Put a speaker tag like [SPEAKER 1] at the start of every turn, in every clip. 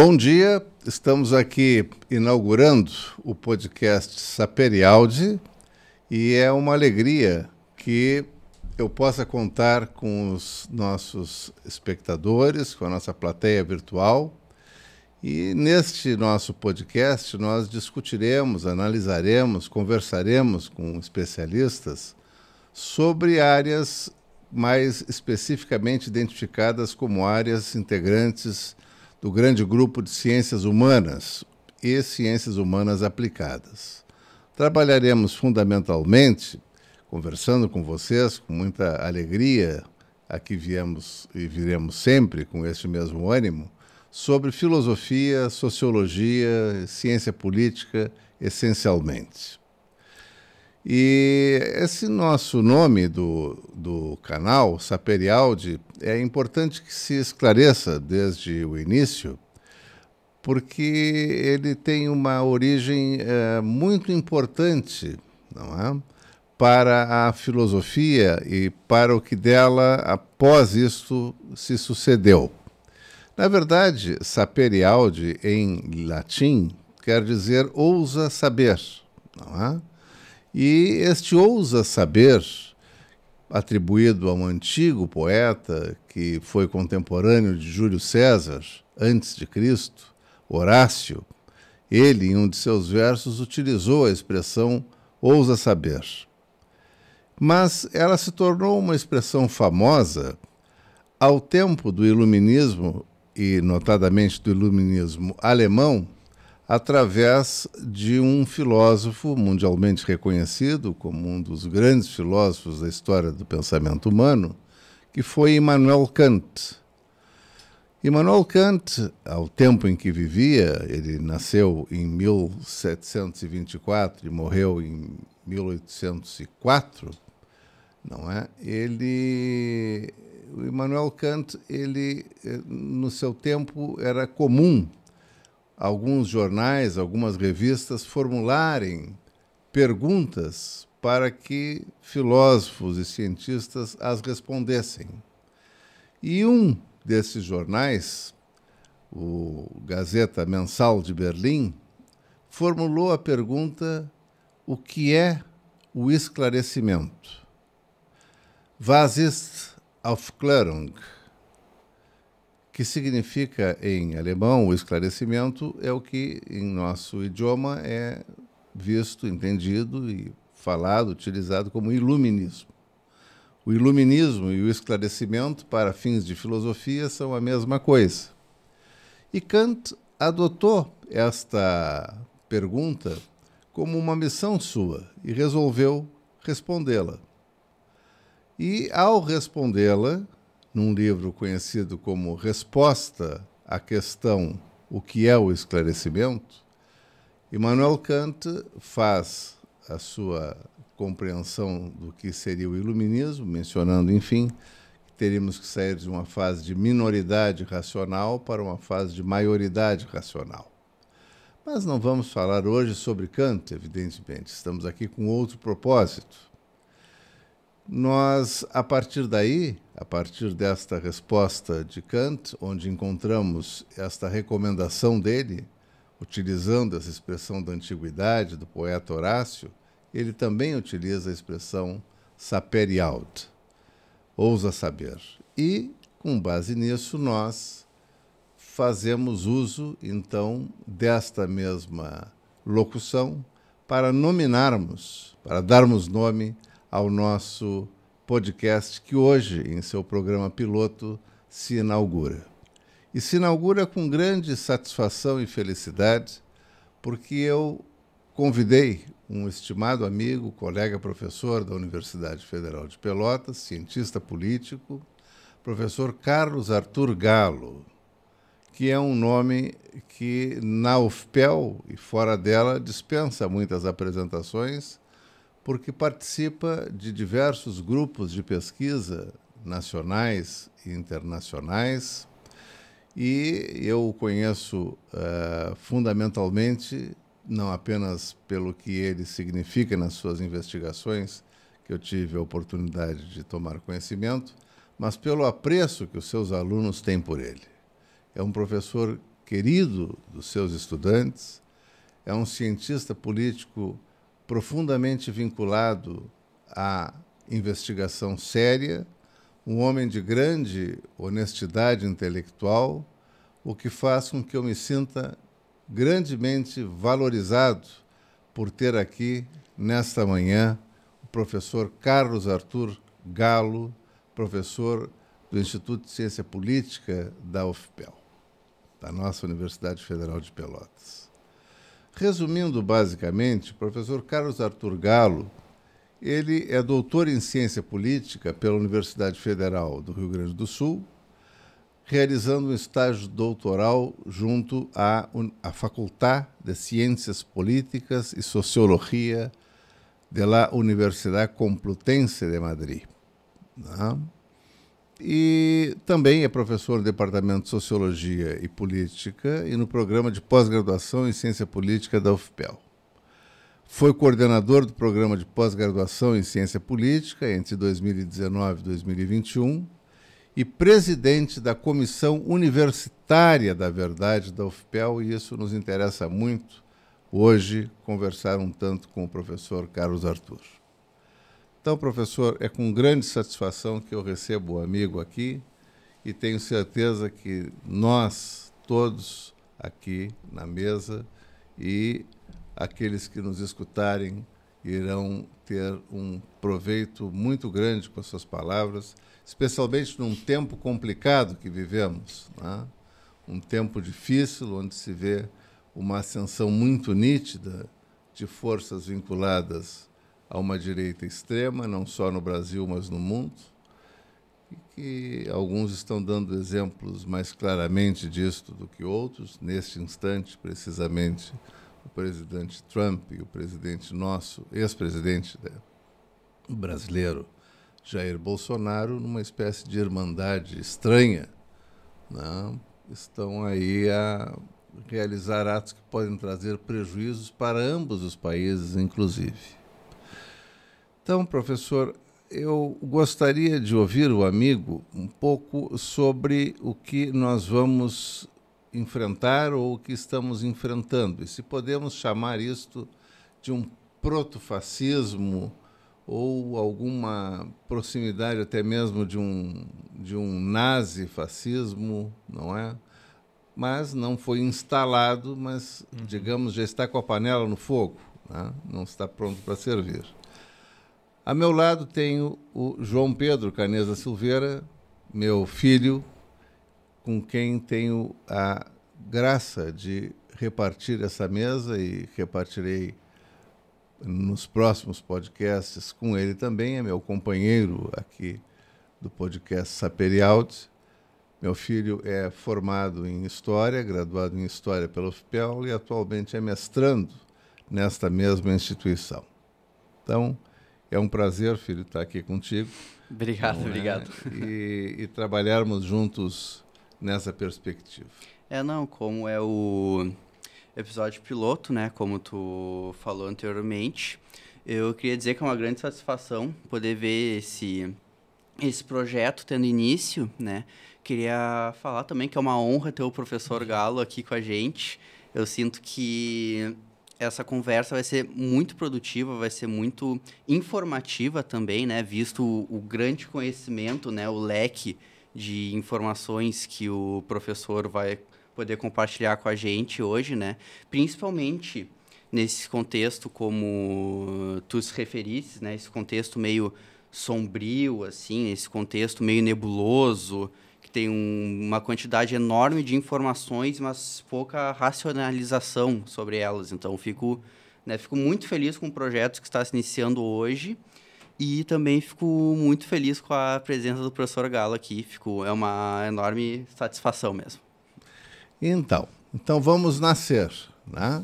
[SPEAKER 1] Bom dia, estamos aqui inaugurando o podcast Saperialdi e é uma alegria que eu possa contar com os nossos espectadores, com a nossa plateia virtual. E neste nosso podcast nós discutiremos, analisaremos, conversaremos com especialistas sobre áreas mais especificamente identificadas como áreas integrantes do grande grupo de ciências humanas e ciências humanas aplicadas. Trabalharemos fundamentalmente, conversando com vocês com muita alegria, aqui viemos e viremos sempre com este mesmo ânimo, sobre filosofia, sociologia, ciência política, essencialmente. E esse nosso nome do canal, Saperialdi, é importante que se esclareça desde o início, porque ele tem uma origem muito importante, não é? Para a filosofia e para o que dela, após isto, se sucedeu. Na verdade, Saperialdi, em latim, quer dizer ousa saber, não é? E este ousa saber, atribuído a um antigo poeta que foi contemporâneo de Júlio César, antes de Cristo, Horácio, ele, em um de seus versos, utilizou a expressão ousa saber. Mas ela se tornou uma expressão famosa ao tempo do Iluminismo, e notadamente do Iluminismo alemão, através de um filósofo mundialmente reconhecido como um dos grandes filósofos da história do pensamento humano, que foi Immanuel Kant. Immanuel Kant, ao tempo em que vivia, ele nasceu em 1724 e morreu em 1804, não é? O Immanuel Kant, no seu tempo, era comum alguns jornais, algumas revistas formularem perguntas para que filósofos e cientistas as respondessem. E um desses jornais, o Gazeta Mensal de Berlim, formulou a pergunta: o que é o esclarecimento? Was ist Aufklärung? Que significa, em alemão, o esclarecimento é o que, em nosso idioma, é visto, entendido e falado, utilizado como iluminismo. O iluminismo e o esclarecimento, para fins de filosofia, são a mesma coisa. E Kant adotou esta pergunta como uma missão sua e resolveu respondê-la. E, ao respondê-la, num livro conhecido como Resposta à Questão O que é o Esclarecimento, Immanuel Kant faz a sua compreensão do que seria o iluminismo, mencionando, enfim, que teríamos que sair de uma fase de minoridade racional para uma fase de maioridade racional. Mas não vamos falar hoje sobre Kant, evidentemente, estamos aqui com outro propósito. Nós, a partir daí, a partir desta resposta de Kant, onde encontramos esta recomendação dele, utilizando essa expressão da antiguidade, do poeta Horácio, ele também utiliza a expressão Saperialdi, ousa saber. E, com base nisso, nós fazemos uso, então, desta mesma locução para nominarmos, para darmos nome ao nosso podcast, que hoje, em seu programa piloto, se inaugura. E se inaugura com grande satisfação e felicidade, porque eu convidei um estimado amigo, colega professor da Universidade Federal de Pelotas, cientista político, professor Carlos Arthur Galo, que é um nome que, na UFPEL e fora dela, dispensa muitas apresentações, porque participa de diversos grupos de pesquisa nacionais e internacionais, e eu o conheço fundamentalmente, não apenas pelo que ele significa nas suas investigações, que eu tive a oportunidade de tomar conhecimento, mas pelo apreço que os seus alunos têm por ele. É um professor querido dos seus estudantes, é um cientista político profundamente vinculado à investigação séria, um homem de grande honestidade intelectual, o que faz com que eu me sinta grandemente valorizado por ter aqui, nesta manhã, o professor Carlos Arthur Galo, professor do Instituto de Ciência Política da UFPEL, da nossa Universidade Federal de Pelotas. Resumindo basicamente, o professor Carlos Arthur Galo, ele é doutor em Ciência Política pela Universidade Federal do Rio Grande do Sul, realizando um estágio doutoral junto à Faculdade de Ciências Políticas e Sociologia da Universidade Complutense de Madrid. E também é professor no Departamento de Sociologia e Política e no programa de pós-graduação em Ciência Política da UFPEL. Foi coordenador do programa de pós-graduação em Ciência Política entre 2019 e 2021 e presidente da Comissão Universitária da Verdade da UFPEL, e isso nos interessa muito hoje conversar um tanto com o professor Carlos Arthur. Então, professor, é com grande satisfação que eu recebo o amigo aqui e tenho certeza que nós todos aqui na mesa e aqueles que nos escutarem irão ter um proveito muito grande com as suas palavras, especialmente num tempo complicado que vivemos, né? Um tempo difícil, onde se vê uma ascensão muito nítida de forças vinculadas a uma direita extrema, não só no Brasil, mas no mundo, e que alguns estão dando exemplos mais claramente disto do que outros. Neste instante, precisamente, o presidente Trump e o presidente nosso, ex-presidente brasileiro, Jair Bolsonaro, numa espécie de irmandade estranha, né, estão aí a realizar atos que podem trazer prejuízos para ambos os países, inclusive. Então, professor, eu gostaria de ouvir o amigo um pouco sobre o que nós vamos enfrentar ou o que estamos enfrentando, e se podemos chamar isto de um protofascismo ou alguma proximidade até mesmo de um nazifascismo, não é? Mas não foi instalado, mas, digamos, já está com a panela no fogo, né? Não está pronto para servir. A meu lado tenho o João Pedro Caneza Silveira, meu filho, com quem tenho a graça de repartir essa mesa e repartirei nos próximos podcasts com ele também, é meu companheiro aqui do podcast Saperiaude. Meu filho é formado em História, graduado em História pela UFPEL e atualmente é mestrando nesta mesma instituição. Então, é um prazer, filho, estar aqui contigo.
[SPEAKER 2] Obrigado, obrigado.
[SPEAKER 1] E trabalharmos juntos nessa perspectiva.
[SPEAKER 2] Como é o episódio piloto, né, como tu falou anteriormente, eu queria dizer que é uma grande satisfação poder ver esse projeto tendo início, né. Queria falar também que é uma honra ter o professor Galo aqui com a gente. Eu sinto que essa conversa vai ser muito produtiva, vai ser muito informativa também, né, visto o grande conhecimento, né, o leque de informações que o professor vai poder compartilhar com a gente hoje, né, principalmente nesse contexto, como tu se referiste, né, esse contexto meio sombrio, assim, esse contexto meio nebuloso, que tem uma quantidade enorme de informações, mas pouca racionalização sobre elas. Então, fico muito feliz com o projeto que está se iniciando hoje e também fico muito feliz com a presença do professor Galo aqui. É uma enorme satisfação mesmo.
[SPEAKER 1] Então vamos nascer, né?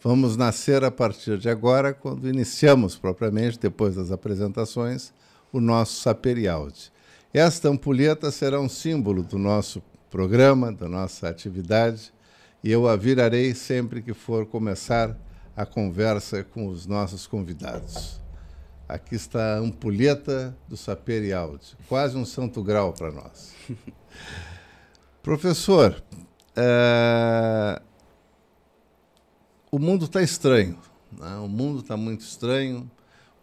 [SPEAKER 1] Vamos nascer a partir de agora, quando iniciamos propriamente, depois das apresentações, o nosso Saperiaude. Esta ampulheta será um símbolo do nosso programa, da nossa atividade, e eu a virarei sempre que for começar a conversa com os nossos convidados. Aqui está a ampulheta do Saperiaude, quase um santo grau para nós. Professor, o mundo está estranho, né? O mundo está muito estranho.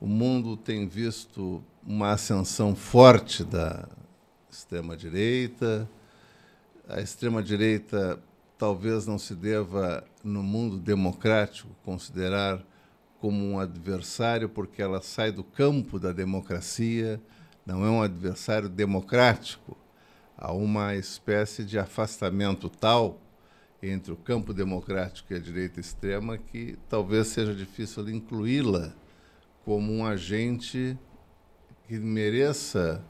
[SPEAKER 1] O mundo tem visto uma ascensão forte da extrema-direita. A extrema-direita talvez não se deva, no mundo democrático, considerar como um adversário, porque ela sai do campo da democracia, não é um adversário democrático. Há uma espécie de afastamento tal entre o campo democrático e a direita extrema que talvez seja difícil incluí-la como um agente que mereça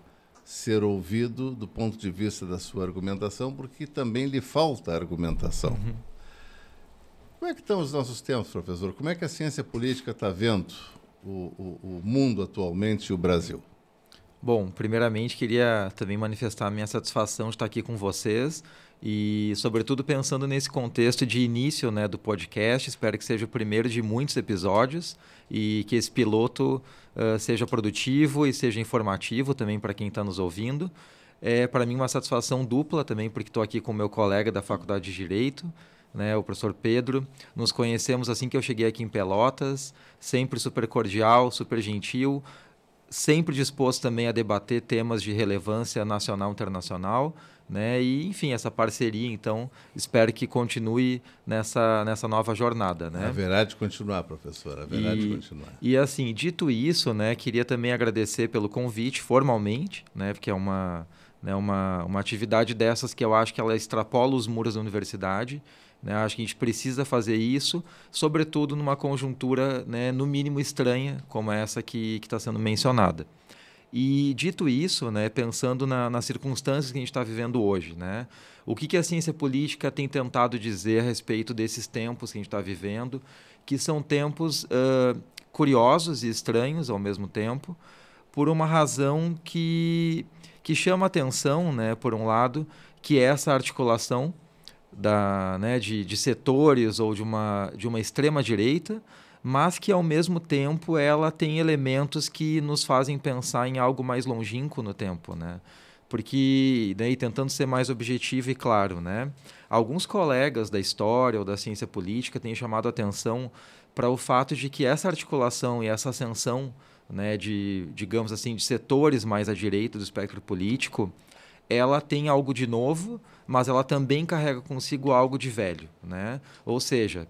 [SPEAKER 1] ser ouvido do ponto de vista da sua argumentação, porque também lhe falta argumentação. Uhum. Como é que estão os nossos tempos, professor? Como é que a ciência política está vendo o mundo atualmente e o Brasil?
[SPEAKER 3] Bom, primeiramente queria também manifestar a minha satisfação de estar aqui com vocês e, sobretudo, pensando nesse contexto de início, né, do podcast. Espero que seja o primeiro de muitos episódios e que esse piloto seja produtivo e seja informativo também para quem está nos ouvindo. É, para mim, uma satisfação dupla também, porque estou aqui com o meu colega da Faculdade de Direito, né, o professor Pedro. Nos conhecemos assim que eu cheguei aqui em Pelotas, sempre super cordial, super gentil, sempre disposto também a debater temas de relevância nacional e internacional, né? E, enfim, essa parceria, então, espero que continue nessa nova jornada, né?
[SPEAKER 1] Haverá de continuar, professor, haverá de continuar.
[SPEAKER 3] E, assim, dito isso, né, queria também agradecer pelo convite, formalmente, né, porque é uma atividade dessas que eu acho que ela extrapola os muros da universidade, né? Acho que a gente precisa fazer isso, sobretudo numa conjuntura, né, no mínimo estranha, como essa que está sendo mencionada. E, dito isso, né, pensando nas circunstâncias que a gente está vivendo hoje, né, o que a ciência política tem tentado dizer a respeito desses tempos que a gente está vivendo, que são tempos curiosos e estranhos ao mesmo tempo, por uma razão que chama atenção, né, por um lado, que é essa articulação de setores ou de uma extrema-direita, mas que, ao mesmo tempo, ela tem elementos que nos fazem pensar em algo mais longínquo no tempo, né? Porque, daí, tentando ser mais objetivo e claro, né, alguns colegas da história ou da ciência política têm chamado a atenção para o fato de que essa articulação e essa ascensão, né, digamos assim, de setores mais à direita do espectro político, ela tem algo de novo, mas ela também carrega consigo algo de velho, né? Ou seja,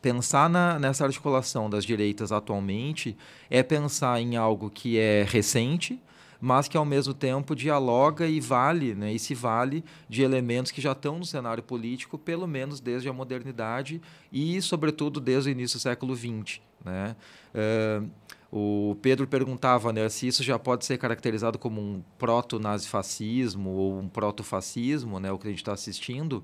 [SPEAKER 3] pensar nessa articulação das direitas atualmente é pensar em algo que é recente, mas que, ao mesmo tempo, dialoga e vale, né, e se vale de elementos que já estão no cenário político, pelo menos desde a modernidade e, sobretudo, desde o início do século XX, né? O Pedro perguntava, né, se isso já pode ser caracterizado como um proto-nazifascismo ou um proto-fascismo, né, o que a gente está assistindo.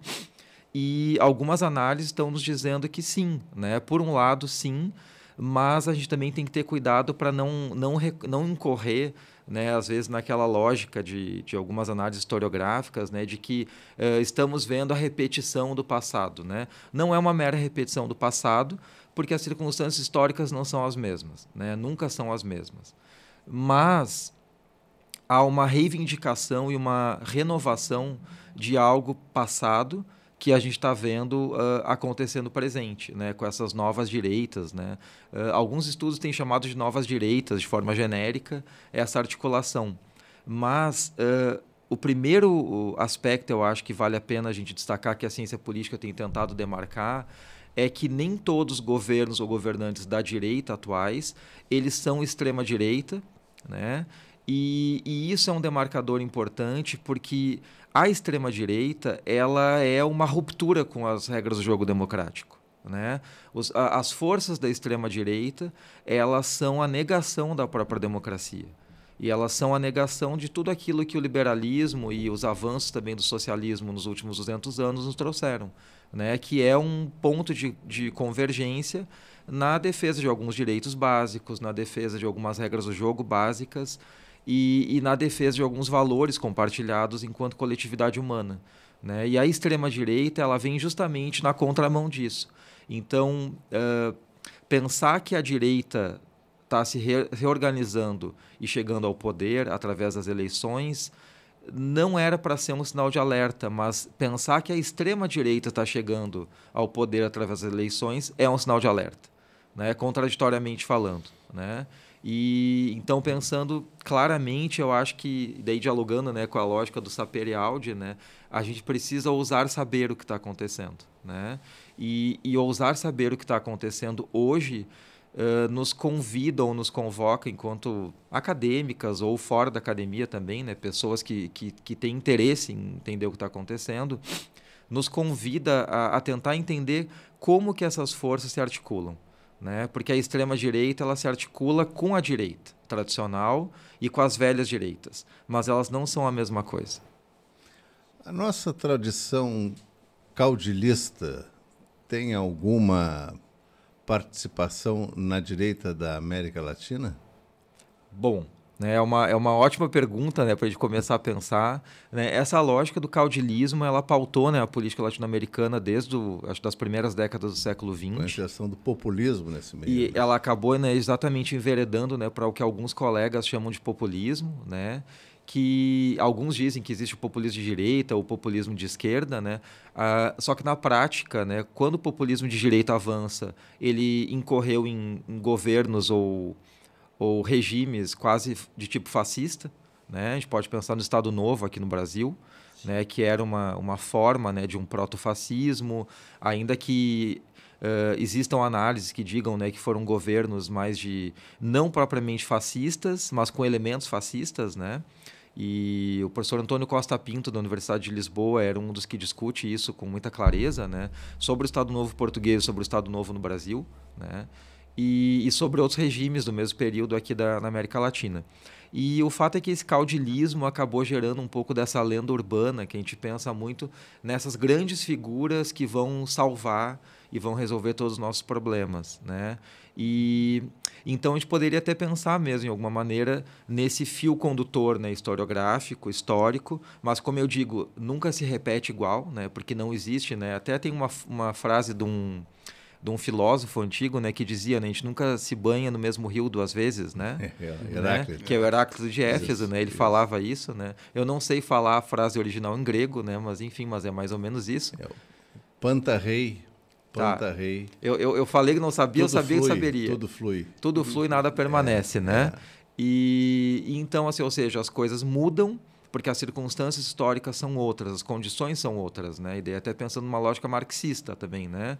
[SPEAKER 3] E algumas análises estão nos dizendo que sim, né? Por um lado, sim, mas a gente também tem que ter cuidado para não incorrer, né, às vezes, naquela lógica de algumas análises historiográficas, né, de que estamos vendo a repetição do passado, né? Não é uma mera repetição do passado, porque as circunstâncias históricas não são as mesmas, né? Nunca são as mesmas. Mas há uma reivindicação e uma renovação de algo passado que a gente está vendo acontecer no presente, né, com essas novas direitas, né? Alguns estudos têm chamado de novas direitas, de forma genérica, essa articulação. Mas o primeiro aspecto, eu acho que vale a pena a gente destacar, que a ciência política tem tentado demarcar, é que nem todos os governos ou governantes da direita atuais, eles são extrema-direita, né? E isso é um demarcador importante, porque a extrema-direita, ela é uma ruptura com as regras do jogo democrático, né? As forças da extrema-direita, elas são a negação da própria democracia. E elas são a negação de tudo aquilo que o liberalismo e os avanços também do socialismo nos últimos 200 anos nos trouxeram, né? Que é um ponto de convergência na defesa de alguns direitos básicos, na defesa de algumas regras do jogo básicas, e na defesa de alguns valores compartilhados enquanto coletividade humana, né? E a extrema-direita, ela vem justamente na contramão disso. Então, pensar que a direita está se reorganizando e chegando ao poder através das eleições não era para ser um sinal de alerta, mas pensar que a extrema-direita está chegando ao poder através das eleições é um sinal de alerta, né? Contraditoriamente falando, né? E então, pensando claramente, eu acho que, daí dialogando, né, com a lógica do saber e aude, né, a gente precisa ousar saber o que está acontecendo, né? E ousar saber o que está acontecendo hoje nos convida ou nos convoca, enquanto acadêmicas ou fora da academia também, né, pessoas que têm interesse em entender o que está acontecendo, nos convida a tentar entender como que essas forças se articulam, né? Porque a extrema-direita ela se articula com a direita tradicional e com as velhas direitas, mas elas não são a mesma coisa.
[SPEAKER 1] A nossa tradição caudilhista tem alguma participação na direita da América Latina?
[SPEAKER 3] Bom, né, é uma ótima pergunta, né, para a gente começar a pensar, né? Essa lógica do caudilismo, ela pautou, né, a política latino-americana desde acho das primeiras décadas do século XX.
[SPEAKER 1] Com a inserção do populismo nesse meio.
[SPEAKER 3] E ela acabou, né, exatamente enveredando, né, para o que alguns colegas chamam de populismo, né? Que alguns dizem que existe o populismo de direita ou o populismo de esquerda, né? Só que na prática, né, quando o populismo de direita avança, ele incorreu em governos ou regimes quase de tipo fascista, né? A gente pode pensar no Estado Novo aqui no Brasil, né, que era uma forma, né, de um proto-fascismo, ainda que existam análises que digam, né, que foram governos mais de não propriamente fascistas, mas com elementos fascistas, né? E o professor Antônio Costa Pinto, da Universidade de Lisboa, era um dos que discute isso com muita clareza, né? Sobre o Estado Novo português, sobre o Estado Novo no Brasil, né? E sobre outros regimes do mesmo período aqui na América Latina. E o fato é que esse caudilismo acabou gerando um pouco dessa lenda urbana, que a gente pensa muito nessas grandes figuras que vão salvar e vão resolver todos os nossos problemas, né? E então a gente poderia até pensar mesmo, em alguma maneira, nesse fio condutor, né, historiográfico, histórico, mas, como eu digo, nunca se repete igual, né, porque não existe, né? Até tem uma frase de um filósofo antigo, né, que dizia, né, a gente nunca se banha no mesmo rio duas vezes, né?
[SPEAKER 1] Heráclito.
[SPEAKER 3] Que é o Heráclito de Éfeso, né? Ele falava isso, né? Eu não sei falar a frase original em grego, né? Mas enfim, mas é mais ou menos isso.
[SPEAKER 1] Pantarrei.
[SPEAKER 3] Eu falei que não sabia, eu sabia que saberia.
[SPEAKER 1] Tudo flui.
[SPEAKER 3] Tudo flui, nada permanece, né? E então, assim, ou seja, as coisas mudam porque as circunstâncias históricas são outras, as condições são outras, né? E daí até pensando numa lógica marxista também, né?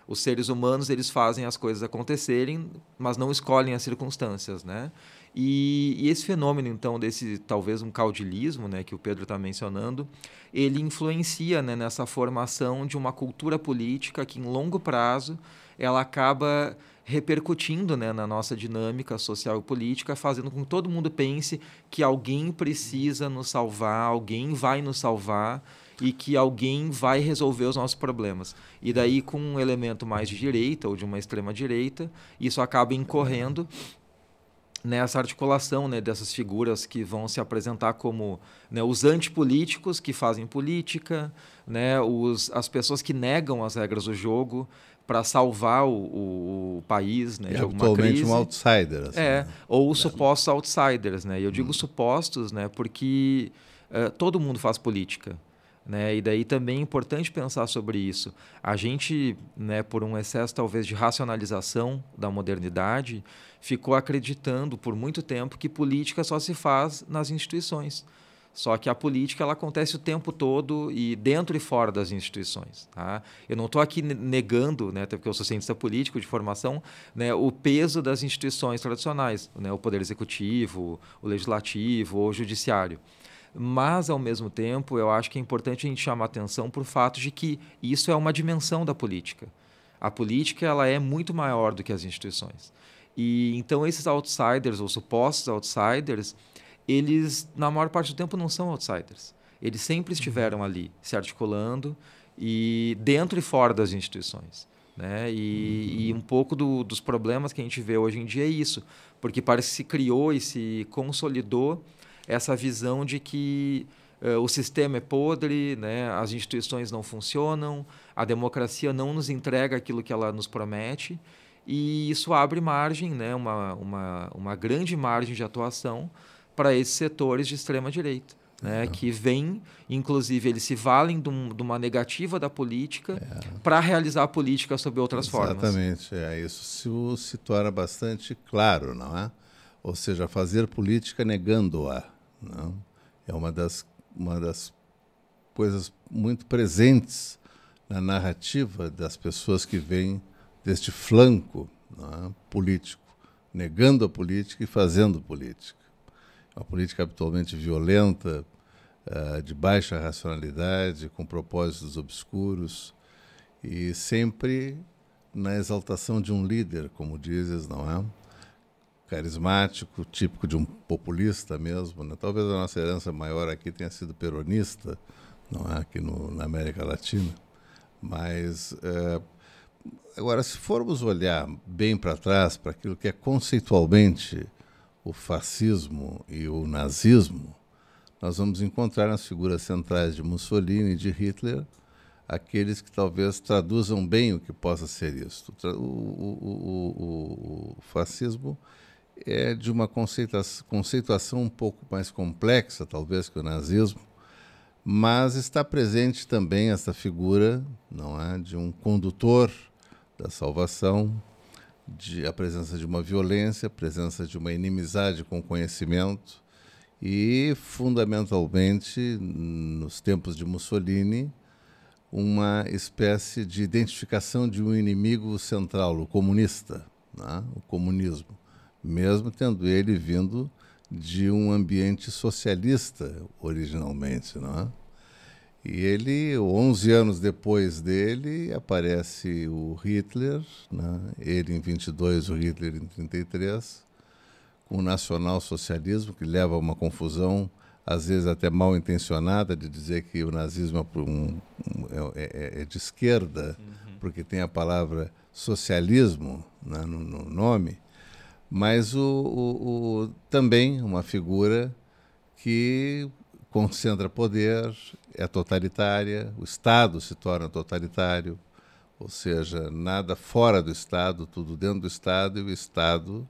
[SPEAKER 3] Os seres humanos, eles fazem as coisas acontecerem, mas não escolhem as circunstâncias, né? E esse fenômeno, então, desse talvez um caudilismo, né, que o Pedro está mencionando, ele influencia, né, nessa formação de uma cultura política que, em longo prazo, ela acaba repercutindo, né, na nossa dinâmica social e política, fazendo com que todo mundo pense que alguém precisa nos salvar, alguém vai nos salvar e que alguém vai resolver os nossos problemas. E daí, com um elemento mais de direita ou de uma extrema-direita, isso acaba incorrendo nessa articulação, né, dessas figuras que vão se apresentar como, né, os antipolíticos que fazem política, né, as pessoas que negam as regras do jogo para salvar o país, né, de alguma crise.
[SPEAKER 1] Um outsider. Assim, né?
[SPEAKER 3] Ou os supostos outsiders. Né? E eu digo supostos, né, porque todo mundo faz política. Né? E daí também é importante pensar sobre isso. A gente, né, por um excesso talvez de racionalização da modernidade, ficou acreditando por muito tempo que política só se faz nas instituições. Só que a política ela acontece o tempo todo e dentro e fora das instituições. Tá? Eu não estou aqui negando, né, até porque eu sou cientista político de formação, né, o peso das instituições tradicionais, né, o poder executivo, o legislativo, o judiciário. Mas, ao mesmo tempo, eu acho que é importante a gente chamar atenção para o fato de que isso é uma dimensão da política. A política ela é muito maior do que as instituições. E então esses outsiders, ou supostos outsiders, eles, na maior parte do tempo, não são outsiders. Eles sempre estiveram ali, se articulando, e dentro e fora das instituições. Né? E um pouco dos problemas que a gente vê hoje em dia é isso, porque parece que se criou e se consolidou essa visão de que o sistema é podre, né? As instituições não funcionam, a democracia não nos entrega aquilo que ela nos promete, e isso abre margem, né? uma grande margem de atuação para esses setores de extrema-direita. né, que vem, inclusive, eles se valem de uma negativa da política para realizar a política sob outras formas.
[SPEAKER 1] Exatamente. Isso se torna bastante claro, não é? Ou seja, fazer política negando-a. Não? É uma das coisas muito presentes na narrativa das pessoas que vêm deste flanco, não é, político, negando a política e fazendo política. Uma política habitualmente violenta, de baixa racionalidade, com propósitos obscuros e sempre na exaltação de um líder, como dizes, não é? Carismático, típico de um populista mesmo, né? Talvez a nossa herança maior aqui tenha sido peronista, não é? Aqui na América Latina. Mas, agora, se formos olhar bem para trás, para aquilo que é conceitualmente o fascismo e o nazismo, nós vamos encontrar nas figuras centrais de Mussolini e de Hitler aqueles que talvez traduzam bem o que possa ser isso. O fascismo é de uma conceituação um pouco mais complexa, talvez, que o nazismo, mas está presente também essa figura, não é, de um condutor da salvação, a presença de uma violência, a presença de uma inimizade com o conhecimento e, fundamentalmente, nos tempos de Mussolini, uma espécie de identificação de um inimigo central, o comunista, né? O comunismo, mesmo tendo ele vindo de um ambiente socialista originalmente, não é? E ele, 11 anos depois dele, aparece o Hitler, né? Ele em 22, o Hitler em 33, com o nacionalsocialismo, que leva a uma confusão, às vezes até mal intencionada, de dizer que o nazismo é de esquerda, porque tem a palavra socialismo, né, no nome, mas também uma figura que concentra poder, é totalitária, o Estado se torna totalitário, ou seja, nada fora do Estado, tudo dentro do Estado, e o Estado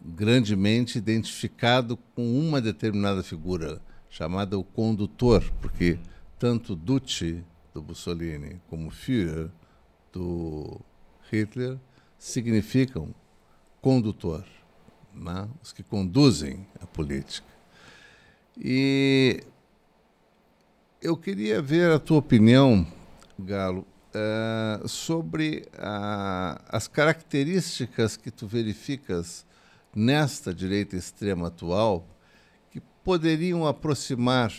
[SPEAKER 1] grandemente identificado com uma determinada figura, chamada o condutor, porque tanto Duce, do Mussolini, como Führer, do Hitler, significam condutor, né? Os que conduzem a política. E eu queria ver a tua opinião, Galo, sobre as características que tu verificas nesta direita extrema atual que poderiam aproximar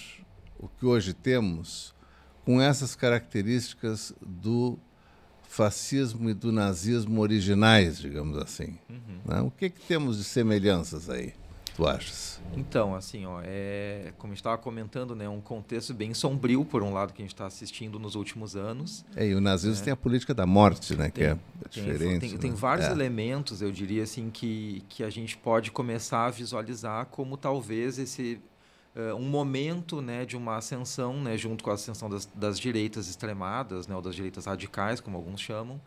[SPEAKER 1] o que hoje temos com essas características do fascismo e do nazismo originais, digamos assim. Né? O que temos de semelhanças aí, tu achas?
[SPEAKER 3] Então, assim, como a gente estava comentando, né, um contexto bem sombrio, por um lado, que a gente está assistindo nos últimos anos.
[SPEAKER 1] E o nazismo tem a política da morte, né, que é diferente.
[SPEAKER 3] Tem
[SPEAKER 1] né?
[SPEAKER 3] vários elementos, eu diria assim, que a gente pode começar a visualizar como talvez um momento, né, de uma ascensão, né, junto com a ascensão das direitas extremadas, né, ou das direitas radicais, como alguns chamam,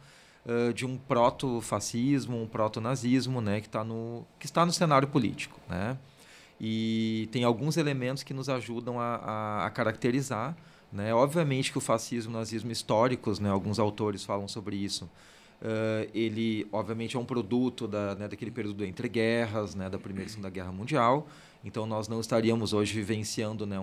[SPEAKER 3] de um proto-fascismo, um proto-nazismo, né, que está no cenário político, né? E tem alguns elementos que nos ajudam a caracterizar, né? Obviamente que o fascismo e o nazismo históricos, né, alguns autores falam sobre isso, ele obviamente é um produto daquele período entre guerras, né, da Primeira e Segunda Guerra Mundial. Então nós não estaríamos hoje vivenciando, né,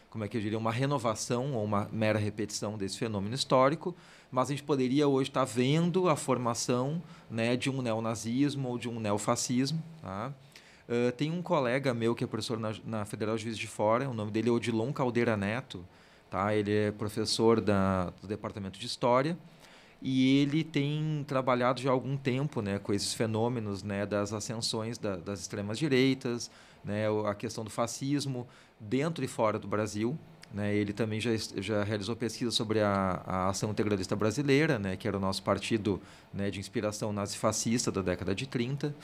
[SPEAKER 3] como é que eu diria, uma renovação ou uma mera repetição desse fenômeno histórico, mas a gente poderia hoje estar vendo a formação, né, de um neonazismo ou de um neofascismo, tá? Tem um colega meu que é professor na Federal Juiz de Fora, o nome dele é Odilon Caldeira Neto, tá? Ele é professor do Departamento de História e ele tem trabalhado já há algum tempo, né, com esses fenômenos, né, das ascensões das extremas direitas, né, a questão do fascismo dentro e fora do Brasil. Né? Ele também já realizou pesquisa sobre a Ação Integralista Brasileira, né, que era o nosso partido, né, de inspiração nazifascista da década de 30.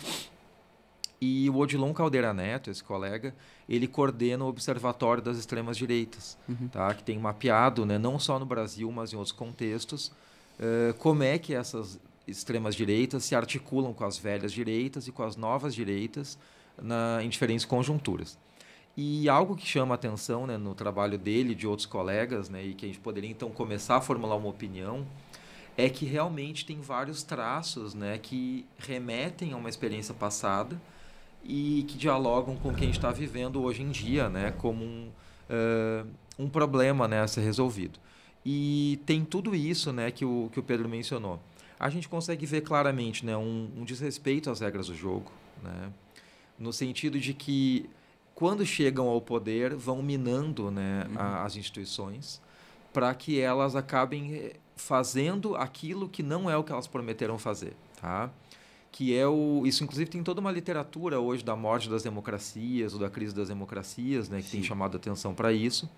[SPEAKER 3] E o Odilon Caldeira Neto, esse colega, ele coordena o Observatório das Extremas Direitas, tá? Que tem mapeado, né, não só no Brasil, mas em outros contextos, como é que extremas direitas se articulam com as velhas direitas e com as novas direitas em diferentes conjunturas. E algo que chama a atenção, né, no trabalho dele e de outros colegas, né, e que a gente poderia então começar a formular uma opinião, é que realmente tem vários traços, né, que remetem a uma experiência passada e que dialogam com o que a gente está vivendo hoje em dia, né, como um problema, né, a ser resolvido. E tem tudo isso, né, que o Pedro mencionou. A gente consegue ver claramente, né, um desrespeito às regras do jogo, né, no sentido de que quando chegam ao poder vão minando, né, as instituições para que elas acabem fazendo aquilo que não é o que elas prometeram fazer, tá? Que é isso inclusive tem toda uma literatura hoje da morte das democracias ou da crise das democracias, né, que tem chamado a atenção para isso,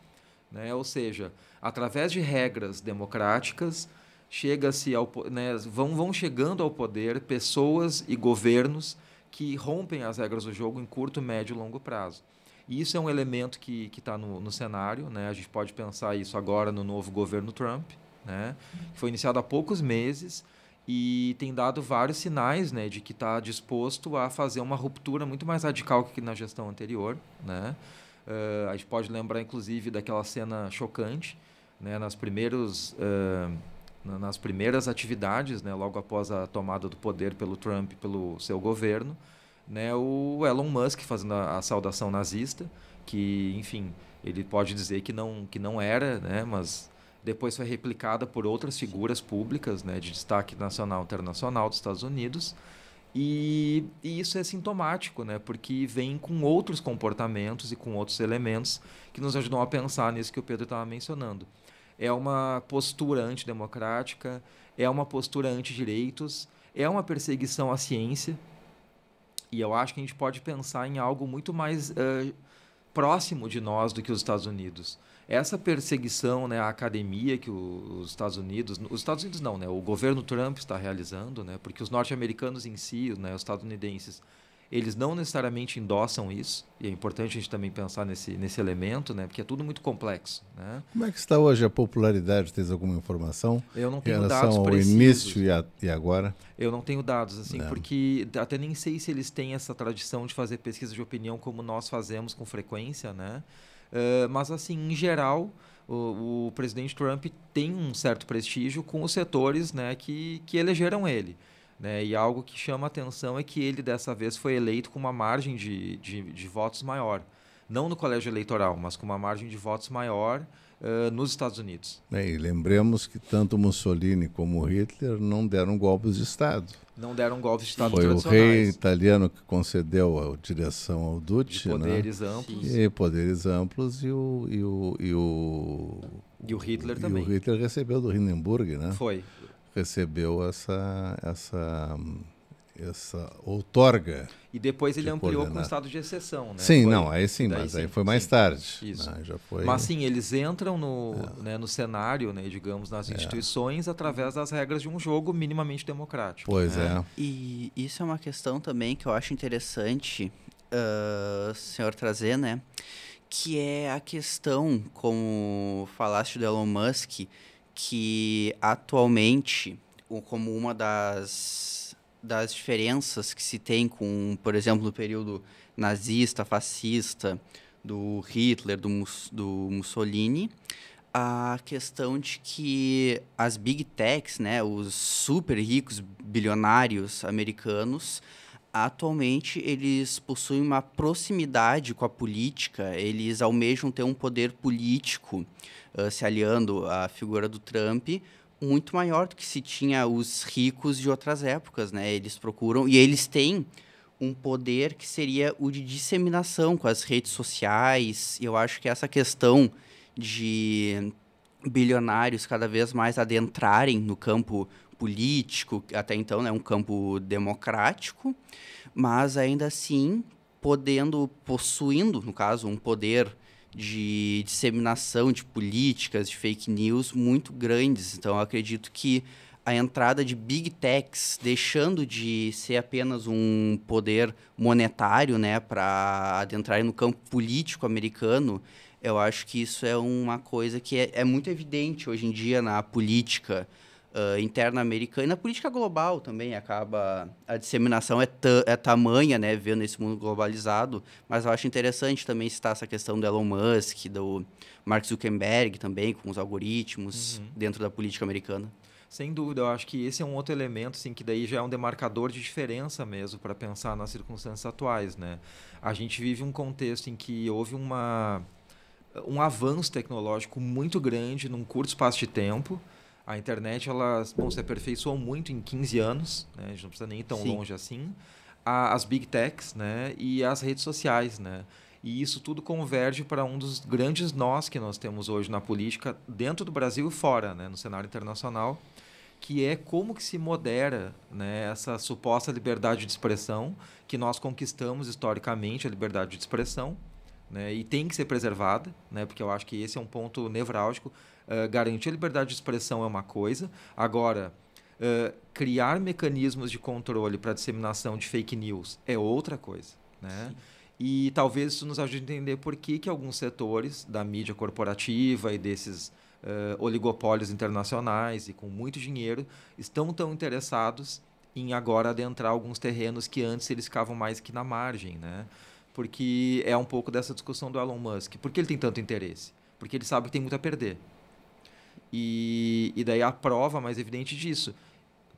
[SPEAKER 3] né? Ou seja, através de regras democráticas chega-se né, vão chegando ao poder pessoas e governos que rompem as regras do jogo em curto, médio e longo prazo. E isso é um elemento que está no cenário, né? A gente pode pensar isso agora no novo governo Trump, né? Que foi iniciado há poucos meses e tem dado vários sinais, né, de que está disposto a fazer uma ruptura muito mais radical que na gestão anterior, né? A gente pode lembrar, inclusive, daquela cena chocante, né, nas primeiras atividades, né, logo após a tomada do poder pelo Trump, pelo seu governo, né, o Elon Musk fazendo a saudação nazista, que, enfim, ele pode dizer que não era, né, mas depois foi replicada por outras figuras públicas, né, de destaque nacional e internacional dos Estados Unidos. E isso é sintomático, né, porque vem com outros comportamentos e com outros elementos que nos ajudam a pensar nisso que o Pedro estava mencionando. É uma postura antidemocrática, é uma postura antidireitos, é uma perseguição à ciência. E eu acho que a gente pode pensar em algo muito mais próximo de nós do que os Estados Unidos. Essa perseguição, né, à academia que os Estados Unidos não, né, o governo Trump está realizando, né, porque os norte-americanos em si, né, os estadunidenses, eles não necessariamente endossam isso, e é importante a gente também pensar nesse elemento, né, porque é tudo muito complexo, né?
[SPEAKER 1] Como é que está hoje a popularidade? Tens alguma informação?
[SPEAKER 3] Eu não tenho
[SPEAKER 1] em relação
[SPEAKER 3] dados
[SPEAKER 1] ao
[SPEAKER 3] precisos.
[SPEAKER 1] Início e agora?
[SPEAKER 3] Eu não tenho dados, assim, porque até nem sei se eles têm essa tradição de fazer pesquisa de opinião como nós fazemos com frequência, né? Mas, assim, em geral, o presidente Trump tem um certo prestígio com os setores, né, que elegeram ele. Né? E algo que chama a atenção é que ele, dessa vez, foi eleito com uma margem de votos maior. Não no colégio eleitoral, mas com uma margem de votos maior nos Estados Unidos.
[SPEAKER 1] E lembremos que tanto Mussolini como Hitler não deram golpes de Estado.
[SPEAKER 3] Não deram golpes de Estado
[SPEAKER 1] Foi o
[SPEAKER 3] tradicionais.
[SPEAKER 1] rei italiano que concedeu a direção ao Duce,
[SPEAKER 3] de poderes,
[SPEAKER 1] né?
[SPEAKER 3] amplos.
[SPEAKER 1] E poderes amplos e o
[SPEAKER 3] Hitler também.
[SPEAKER 1] O Hitler recebeu do Hindenburg, né?
[SPEAKER 3] Foi.
[SPEAKER 1] Recebeu essa outorga.
[SPEAKER 3] E depois ele ampliou
[SPEAKER 1] coordenar.
[SPEAKER 3] com o estado de exceção, né?
[SPEAKER 1] Sim,
[SPEAKER 3] Foi,
[SPEAKER 1] não, aí sim, mas aí foi mais tarde.
[SPEAKER 3] Isso.
[SPEAKER 1] Né? Já foi...
[SPEAKER 3] Mas sim, eles entram no cenário, né, digamos, nas instituições, através das regras de um jogo minimamente democrático.
[SPEAKER 1] Pois
[SPEAKER 3] né?
[SPEAKER 2] E isso é uma questão também que eu acho interessante o senhor trazer, né? Que é a questão, como falaste do Elon Musk, que atualmente, como uma das diferenças que se tem com, por exemplo, no período nazista, fascista, do Hitler, do Mussolini, a questão de que as big techs, né, os super ricos bilionários americanos, atualmente eles possuem uma proximidade com a política, eles almejam ter um poder político, se aliando à figura do Trump, muito maior do que se tinha os ricos de outras épocas, né? Eles procuram, e eles têm um poder que seria o de disseminação com as redes sociais, e eu acho que essa questão de bilionários cada vez mais adentrarem no campo político, até então, né, um campo democrático, mas ainda assim possuindo, no caso, um poder de disseminação de políticas, de fake news muito grandes. Então, eu acredito que a entrada de big techs, deixando de ser apenas um poder monetário, né, para adentrar no campo político americano, eu acho que isso é uma coisa que é muito evidente hoje em dia na política interna americana e na política global também acaba a disseminação é tamanha, né, vendo esse mundo globalizado, mas eu acho interessante também citar essa questão do Elon Musk, do Mark Zuckerberg também com os algoritmos dentro da política americana.
[SPEAKER 3] Sem dúvida, eu acho que esse é um outro elemento assim, que daí já é um demarcador de diferença mesmo para pensar nas circunstâncias atuais, né? A gente vive um contexto em que houve um avanço tecnológico muito grande num curto espaço de tempo. A internet ela, se aperfeiçoou muito em 15 anos, né? A gente não precisa nem ir tão longe assim. As big techs, né? E as redes sociais, né? E isso tudo converge para um dos grandes nós que nós temos hoje na política, dentro do Brasil e fora, né? No cenário internacional, que é como que se modera, né, essa suposta liberdade de expressão que nós conquistamos historicamente, a liberdade de expressão, né, e tem que ser preservada, né, porque eu acho que esse é um ponto nevrálgico. Garantir a liberdade de expressão é uma coisa, agora criar mecanismos de controle para a disseminação de fake news é outra coisa, né? E talvez isso nos ajude a entender por que alguns setores da mídia corporativa e desses oligopólios internacionais e com muito dinheiro estão tão interessados em agora adentrar alguns terrenos que antes eles ficavam mais que na margem, né? Porque é um pouco dessa discussão do Elon Musk. Por que ele tem tanto interesse? Porque ele sabe que tem muito a perder. E daí a prova mais evidente disso.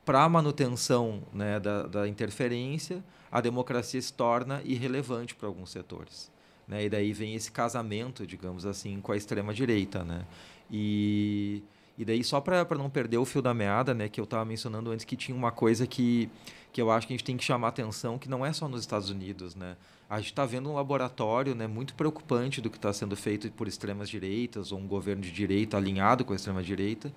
[SPEAKER 3] Para a manutenção, né, da interferência, a democracia se torna irrelevante para alguns setores, né? E daí vem esse casamento, digamos assim, com a extrema-direita, né? E daí, só para não perder o fio da meada, né, que eu estava mencionando antes, que tinha uma coisa que eu acho que a gente tem que chamar atenção, que não é só nos Estados Unidos, né? A gente está vendo um laboratório, né, muito preocupante do que está sendo feito por extremas-direitas, ou um governo de direita alinhado com a extrema-direita,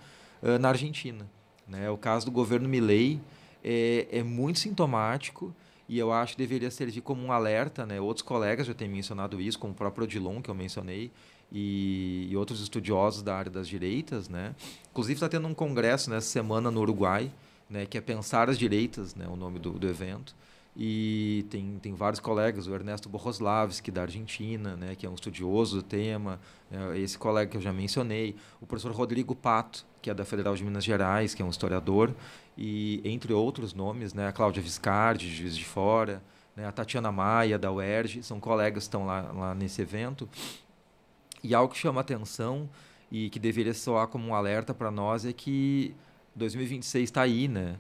[SPEAKER 3] na Argentina, né? O caso do governo Milei é muito sintomático e eu acho que deveria servir como um alerta, né? Outros colegas já têm mencionado isso, como o próprio Odilon, que eu mencionei, e outros estudiosos da área das direitas, né? Inclusive está tendo um congresso nessa semana no Uruguai, né, que é Pensar as Direitas, né, o nome do evento. E tem vários colegas, o Ernesto Boroslavski, da Argentina, né, que é um estudioso do tema, esse colega que eu já mencionei, o professor Rodrigo Pato, que é da Federal de Minas Gerais, que é um historiador, e entre outros nomes, né, a Cláudia Viscardi, de Juiz de Fora, né, a Tatiana Maia, da UERJ, são colegas que estão lá nesse evento. E algo que chama atenção e que deveria soar como um alerta para nós é que 2026 está aí, né?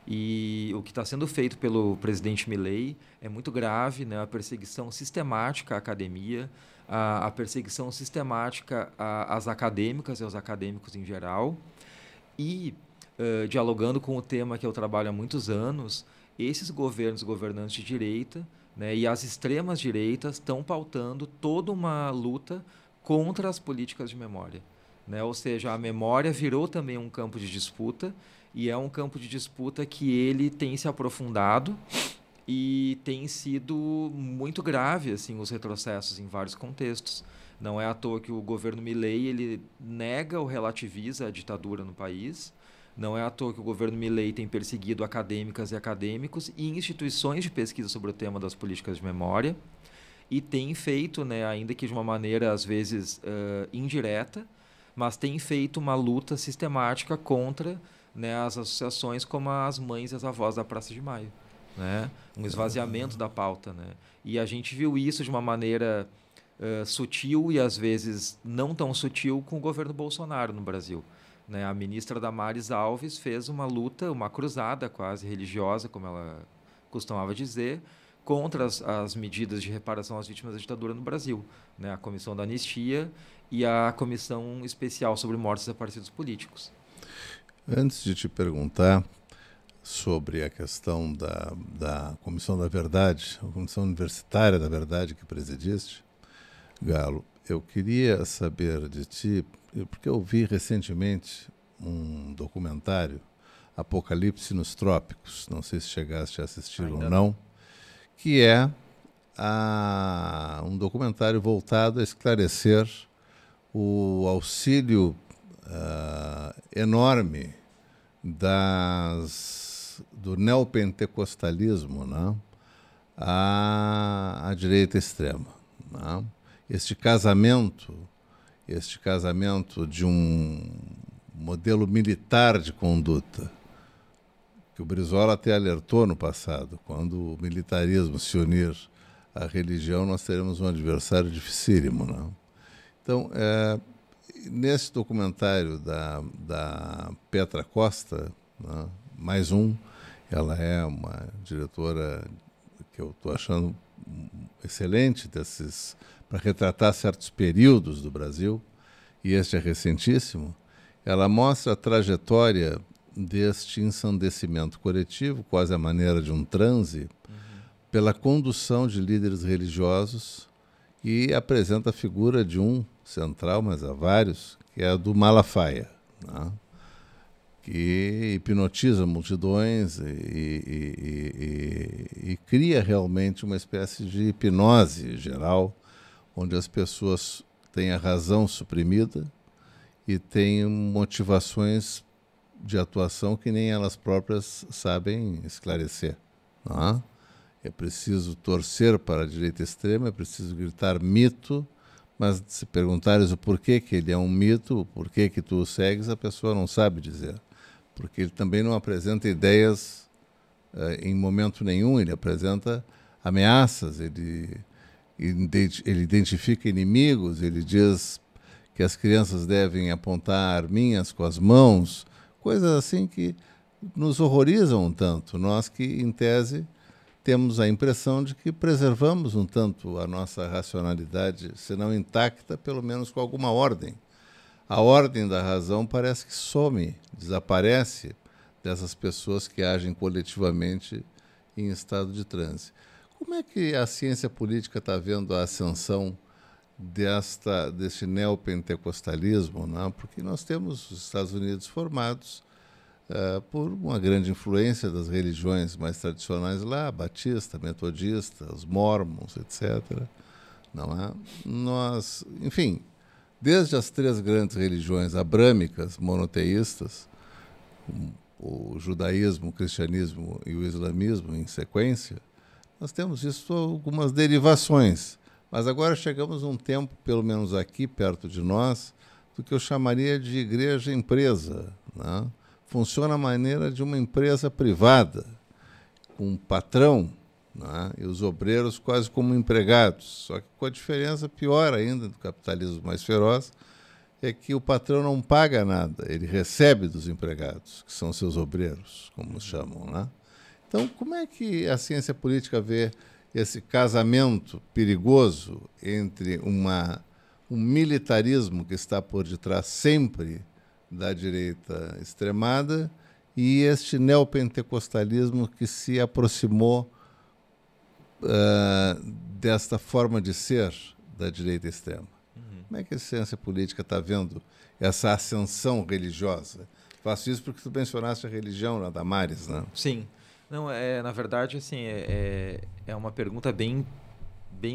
[SPEAKER 3] E o que está sendo feito pelo presidente Milei é muito grave, né? A perseguição sistemática à academia, a perseguição sistemática às acadêmicas e aos acadêmicos em geral. E, dialogando com o tema que eu trabalho há muitos anos, esses governantes de direita, né, e as extremas direitas estão pautando toda uma luta contra as políticas de memória, né? Ou seja, a memória virou também um campo de disputa, e é um campo de disputa que ele tem se aprofundado e tem sido muito grave assim, os retrocessos em vários contextos. Não é à toa que o governo Milei ele nega ou relativiza a ditadura no país. Não é à toa que o governo Milei tem perseguido acadêmicas e acadêmicos e instituições de pesquisa sobre o tema das políticas de memória. E tem feito, né, ainda que de uma maneira às vezes indireta, mas tem feito uma luta sistemática contra, né, as associações como as mães e as avós da Praça de Maio, né? Um esvaziamento da pauta, né? E a gente viu isso de uma maneira sutil e às vezes não tão sutil com o governo Bolsonaro no Brasil, né? A ministra Damares Alves fez uma luta, uma cruzada quase religiosa, como ela costumava dizer, contra as medidas de reparação às vítimas da ditadura no Brasil, né? A Comissão da Anistia e a Comissão Especial sobre Mortes a Partidos Políticos.
[SPEAKER 1] Antes de te perguntar sobre a questão da Comissão da Verdade, a Comissão Universitária da Verdade que presidiste, Galo, eu queria saber de ti, porque eu vi recentemente um documentário, Apocalipse nos Trópicos, não sei se chegaste a assistir ou não, que é um documentário voltado a esclarecer o auxílio enorme do neopentecostalismo, né, à direita extrema, né? Este casamento de um modelo militar de conduta, que o Brizola até alertou no passado. Quando o militarismo se unir à religião, nós teremos um adversário dificílimo, não? Então, nesse documentário da Petra Costa, né, mais um, ela é uma diretora que eu estou achando excelente para retratar certos períodos do Brasil, e este é recentíssimo. Ela mostra a trajetória deste ensandecimento coletivo, quase à maneira de um transe, pela condução de líderes religiosos, e apresenta a figura de um central, mas há vários, que é a do Malafaia, né? Que hipnotiza multidões e cria realmente uma espécie de hipnose geral, onde as pessoas têm a razão suprimida e têm motivações de atuação que nem elas próprias sabem esclarecer, não? É preciso torcer para a direita extrema, é preciso gritar mito, mas se perguntares o porquê que ele é um mito, o porquê que tu o segues, a pessoa não sabe dizer. Porque ele também não apresenta ideias em momento nenhum, ele apresenta ameaças, ele identifica inimigos, ele diz que as crianças devem apontar arminhas com as mãos, coisas assim que nos horrorizam um tanto. Nós que, em tese, temos a impressão de que preservamos um tanto a nossa racionalidade, se não intacta, pelo menos com alguma ordem. A ordem da razão parece que some, desaparece dessas pessoas que agem coletivamente em estado de transe. Como é que a ciência política está vendo a ascensão desse neopentecostalismo, né? Porque nós temos os Estados Unidos formados por uma grande influência das religiões mais tradicionais lá, batista, metodista, os mormons, etc. Não é? Nós, enfim, desde as 3 grandes religiões abrâmicas, monoteístas, o judaísmo, o cristianismo e o islamismo em sequência, nós temos visto algumas derivações. Mas agora chegamos a um tempo, pelo menos aqui perto de nós, do que eu chamaria de igreja-empresa, né? Funciona a maneira de uma empresa privada, com um patrão, né? E os obreiros quase como empregados. Só que com a diferença pior ainda do capitalismo mais feroz, é que o patrão não paga nada, ele recebe dos empregados, que são seus obreiros, como os chamam, né? Então, como é que a ciência política vê esse casamento perigoso entre um militarismo que está por detrás sempre da direita extremada e este neopentecostalismo que se aproximou desta forma de ser da direita extrema? Como é que a ciência política está vendo essa ascensão religiosa? Faço isso porque tu mencionaste a religião, a Damares, né?
[SPEAKER 3] Sim. Não, na verdade, assim, é uma pergunta bem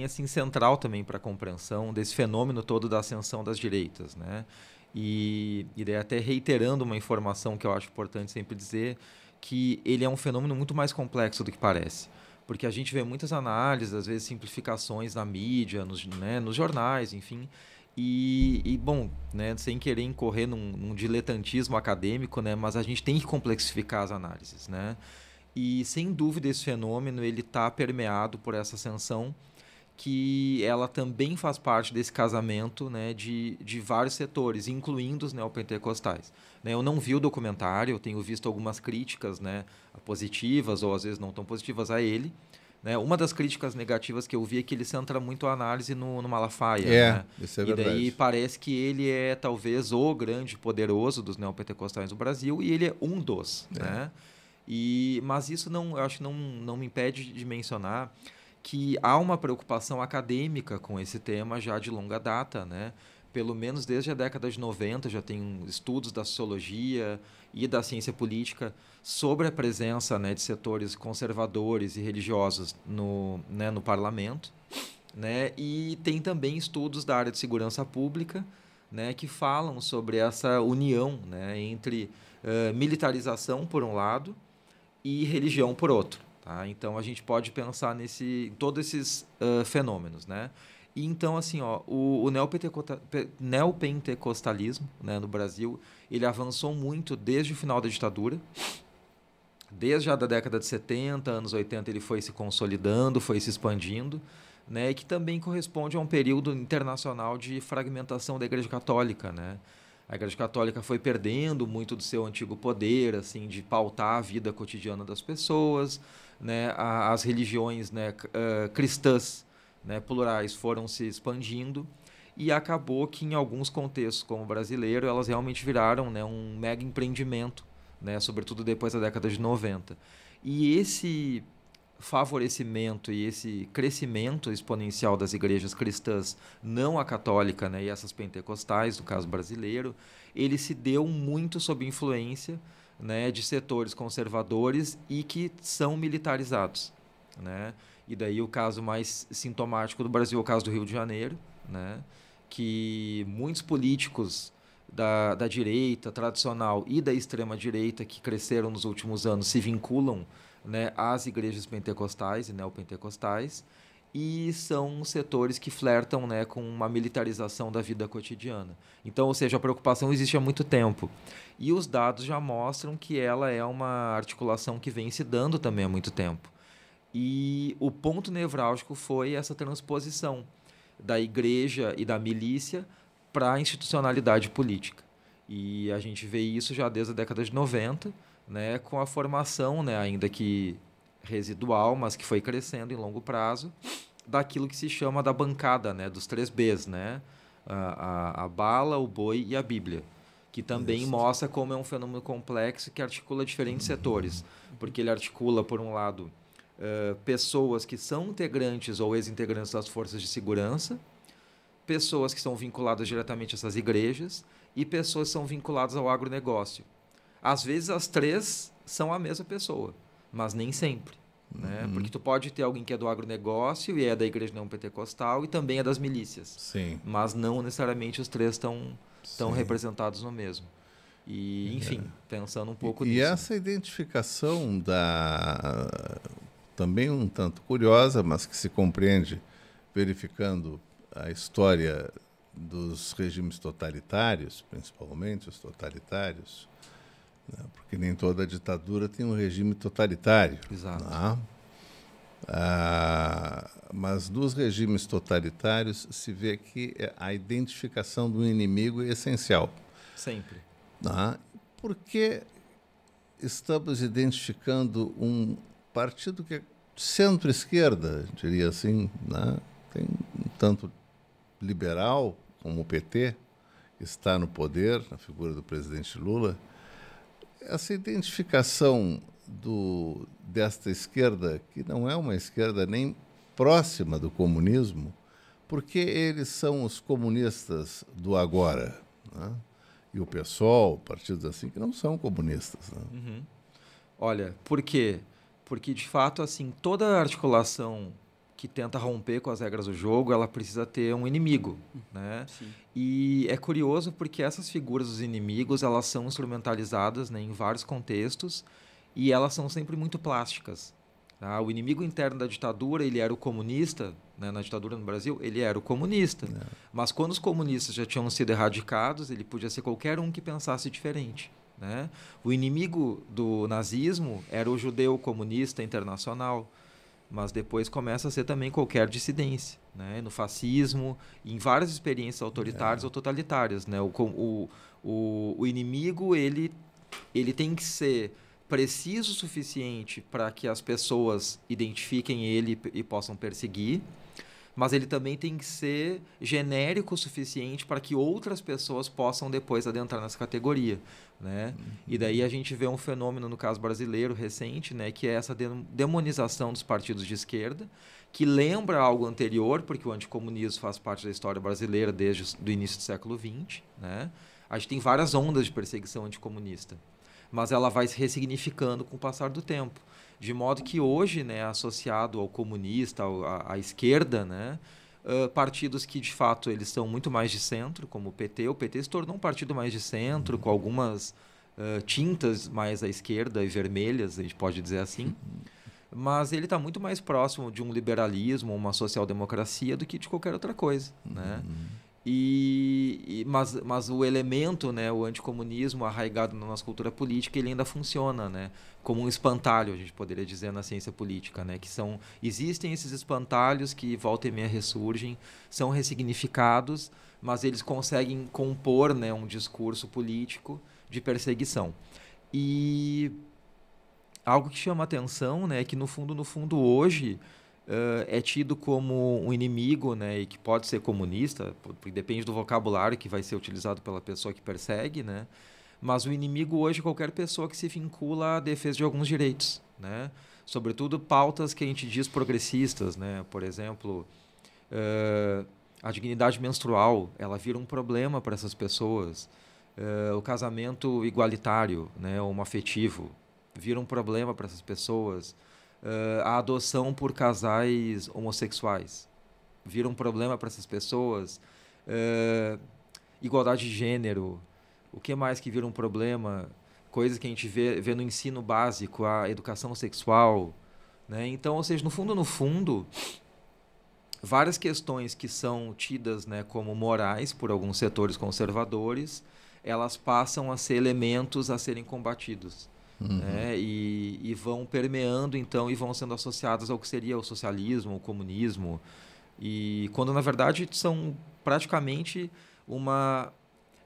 [SPEAKER 3] assim, central também para a compreensão desse fenômeno todo da ascensão das direitas, né? E daí até reiterando uma informação que eu acho importante sempre dizer, que ele é um fenômeno muito mais complexo do que parece. Porque a gente vê muitas análises, às vezes simplificações na mídia, nos jornais, enfim. Bom, né, sem querer incorrer num diletantismo acadêmico, né, mas a gente tem que complexificar as análises, né? E, sem dúvida, esse fenômeno está permeado por essa ascensão, que ela também faz parte desse casamento, né, de vários setores, incluindo os neopentecostais. Né, eu não vi o documentário, eu tenho visto algumas críticas, né, positivas ou às vezes não tão positivas a ele. Né? Uma das críticas negativas que eu vi é que ele centra muito a análise no Malafaia. Né?
[SPEAKER 1] Isso é verdade.
[SPEAKER 3] E daí parece que ele é talvez o grande poderoso dos neopentecostais no Brasil e ele é um dos. Né? Mas isso eu acho que não me impede de mencionar que há uma preocupação acadêmica com esse tema já de longa data, né? Pelo menos desde a década de 90 já tem estudos da sociologia e da ciência política sobre a presença, né, de setores conservadores e religiosos no parlamento, né? E tem também estudos da área de segurança pública, né, que falam sobre essa união, né, entre militarização por um lado e religião por outro. Tá? Então, a gente pode pensar em todos esses fenômenos. Né? E então, assim, ó, o neopentecostalismo, né, no Brasil, ele avançou muito desde o final da ditadura. Desde a da década de 70, anos 80, ele foi se consolidando, foi se expandindo, né, e que também corresponde a um período internacional de fragmentação da Igreja Católica, né? A Igreja Católica foi perdendo muito do seu antigo poder, assim, de pautar a vida cotidiana das pessoas, né? As religiões, né, cristãs, né, plurais foram se expandindo e acabou que em alguns contextos, como o brasileiro, elas realmente viraram, né, um mega empreendimento, né, sobretudo depois da década de 90. E esse favorecimento e esse crescimento exponencial das igrejas cristãs, não a católica, né, e essas pentecostais, no caso brasileiro, ele se deu muito sob influência, né, de setores conservadores e que são militarizados, né? E daí o caso mais sintomático do Brasil é o caso do Rio de Janeiro, né, que muitos políticos da direita tradicional e da extrema-direita que cresceram nos últimos anos se vinculam, né, às igrejas pentecostais e neopentecostais, e são setores que flertam, né, com uma militarização da vida cotidiana. Então, ou seja, a preocupação existe há muito tempo. E os dados já mostram que ela é uma articulação que vem se dando também há muito tempo. E o ponto nevrálgico foi essa transposição da igreja e da milícia para a institucionalidade política. E a gente vê isso já desde a década de 90, né, com a formação, né, ainda que residual, mas que foi crescendo em longo prazo, daquilo que se chama da bancada, né, dos 3 Bs, né, a bala, o boi e a Bíblia, que também mostra como é um fenômeno complexo que articula diferentes setores, porque ele articula, por um lado, pessoas que são integrantes ou ex-integrantes das forças de segurança, pessoas que são vinculadas diretamente a essas igrejas e pessoas que são vinculadas ao agronegócio. Às vezes as 3 são a mesma pessoa, mas nem sempre, né? Porque tu pode ter alguém que é do agronegócio e é da igreja neopentecostal e também é das milícias.
[SPEAKER 1] Sim.
[SPEAKER 3] Mas não necessariamente os 3 estão representados no mesmo. E, enfim, pensando um pouco nisso.
[SPEAKER 1] E essa identificação também um tanto curiosa, mas que se compreende verificando a história dos regimes totalitários, principalmente os totalitários, né? Porque nem toda ditadura tem um regime totalitário.
[SPEAKER 3] Exato.
[SPEAKER 1] Né? Mas nos regimes totalitários se vê que a identificação do inimigo é essencial.
[SPEAKER 3] Sempre.
[SPEAKER 1] Né? Por que estamos identificando um partido que é centro-esquerda, diria assim, né? Tem um tanto liberal, como o PT, que está no poder, na figura do presidente Lula. Essa identificação desta esquerda, que não é uma esquerda nem próxima do comunismo, porque eles são os comunistas do agora, né? E o PSOL, partidos assim, que não são comunistas. Né?
[SPEAKER 3] Uhum. Olha, por quê? Porque, de fato, assim, toda articulação que tenta romper com as regras do jogo, ela precisa ter um inimigo, né?
[SPEAKER 2] Sim.
[SPEAKER 3] E é curioso porque essas figuras dos inimigos, elas são instrumentalizadas, né, em vários contextos e elas são sempre muito plásticas. Tá? O inimigo interno da ditadura, ele era o comunista, né, na ditadura no Brasil, ele era o comunista. Mas quando os comunistas já tinham sido erradicados, ele podia ser qualquer um que pensasse diferente. Né? O inimigo do nazismo era o judeu comunista internacional, mas depois começa a ser também qualquer dissidência, né? No fascismo, em várias experiências autoritárias ou totalitárias, né? O inimigo ele tem que ser preciso o suficiente para que as pessoas identifiquem ele e possam perseguir, mas ele também tem que ser genérico o suficiente para que outras pessoas possam depois adentrar nessa categoria, né? E daí a gente vê um fenômeno no caso brasileiro recente, né, que é essa demonização dos partidos de esquerda, que lembra algo anterior, porque o anticomunismo faz parte da história brasileira desde o início do século XX, né? A gente tem várias ondas de perseguição anticomunista, mas ela vai se ressignificando com o passar do tempo. De modo que hoje, né, associado ao comunista, à esquerda, né, partidos que de fato eles são muito mais de centro, como o PT se tornou um partido mais de centro, com algumas tintas mais à esquerda e vermelhas, a gente pode dizer assim. mas ele está muito mais próximo de um liberalismo, uma social-democracia, do que de qualquer outra coisa, né? Mas o elemento, né, o anticomunismo arraigado na nossa cultura política, ele ainda funciona, né, como um espantalho, a gente poderia dizer, na ciência política, né, existem esses espantalhos que volta e meia ressurgem, são ressignificados, mas eles conseguem compor, né, um discurso político de perseguição. E algo que chama atenção, né, é que no fundo hoje é tido como um inimigo, né, e que pode ser comunista, porque depende do vocabulário que vai ser utilizado pela pessoa que persegue, né, mas o inimigo hoje é qualquer pessoa que se vincula à defesa de alguns direitos, né, sobretudo pautas que a gente diz progressistas, né, por exemplo, a dignidade menstrual, ela vira um problema para essas pessoas, o casamento igualitário, né, homoafetivo, vira um problema para essas pessoas. A adoção por casais homossexuais vira um problema para essas pessoas. Igualdade de gênero, o que mais que vira um problema? Coisas que a gente vê no ensino básico, a educação sexual, né? Então, ou seja, no fundo, várias questões que são tidas, né, como morais por alguns setores conservadores, elas passam a ser elementos a serem combatidos. Né? E vão permeando, então, e vão sendo associadas ao que seria o socialismo, o comunismo, e quando, na verdade, são praticamente uma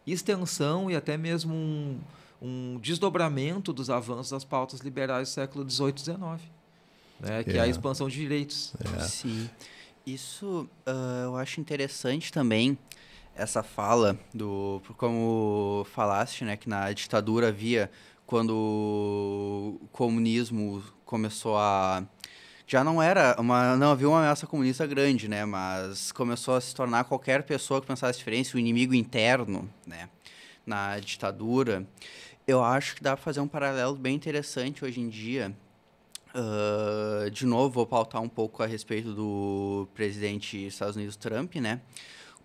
[SPEAKER 3] extensão e até mesmo um desdobramento dos avanços das pautas liberais do século XVIII e XIX, né? Que é a expansão de direitos.
[SPEAKER 2] Sim. Isso eu acho interessante também, essa fala, como falaste, né, que na ditadura havia, quando o comunismo começou a... Já não havia uma ameaça comunista grande, né? Mas começou a se tornar qualquer pessoa que pensasse diferente, o inimigo interno, né? Na ditadura. Eu acho que dá para fazer um paralelo bem interessante hoje em dia. De novo, vou pautar um pouco a respeito do presidente dos Estados Unidos, Trump, né?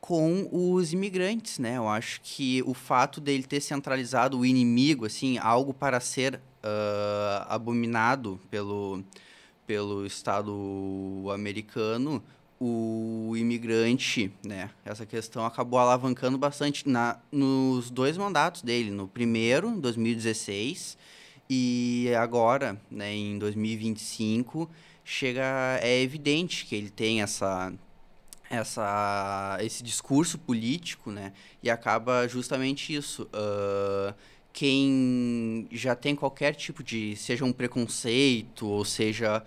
[SPEAKER 2] Com os imigrantes, né? Eu acho que o fato dele ter centralizado o inimigo, assim, algo para ser abominado pelo Estado americano, o imigrante, né? Essa questão acabou alavancando bastante nos dois mandatos dele. No primeiro, em 2016, e agora, né, em 2025, é evidente que ele tem esse discurso político, né? E acaba justamente isso. Quem já tem qualquer tipo de, seja um preconceito, ou seja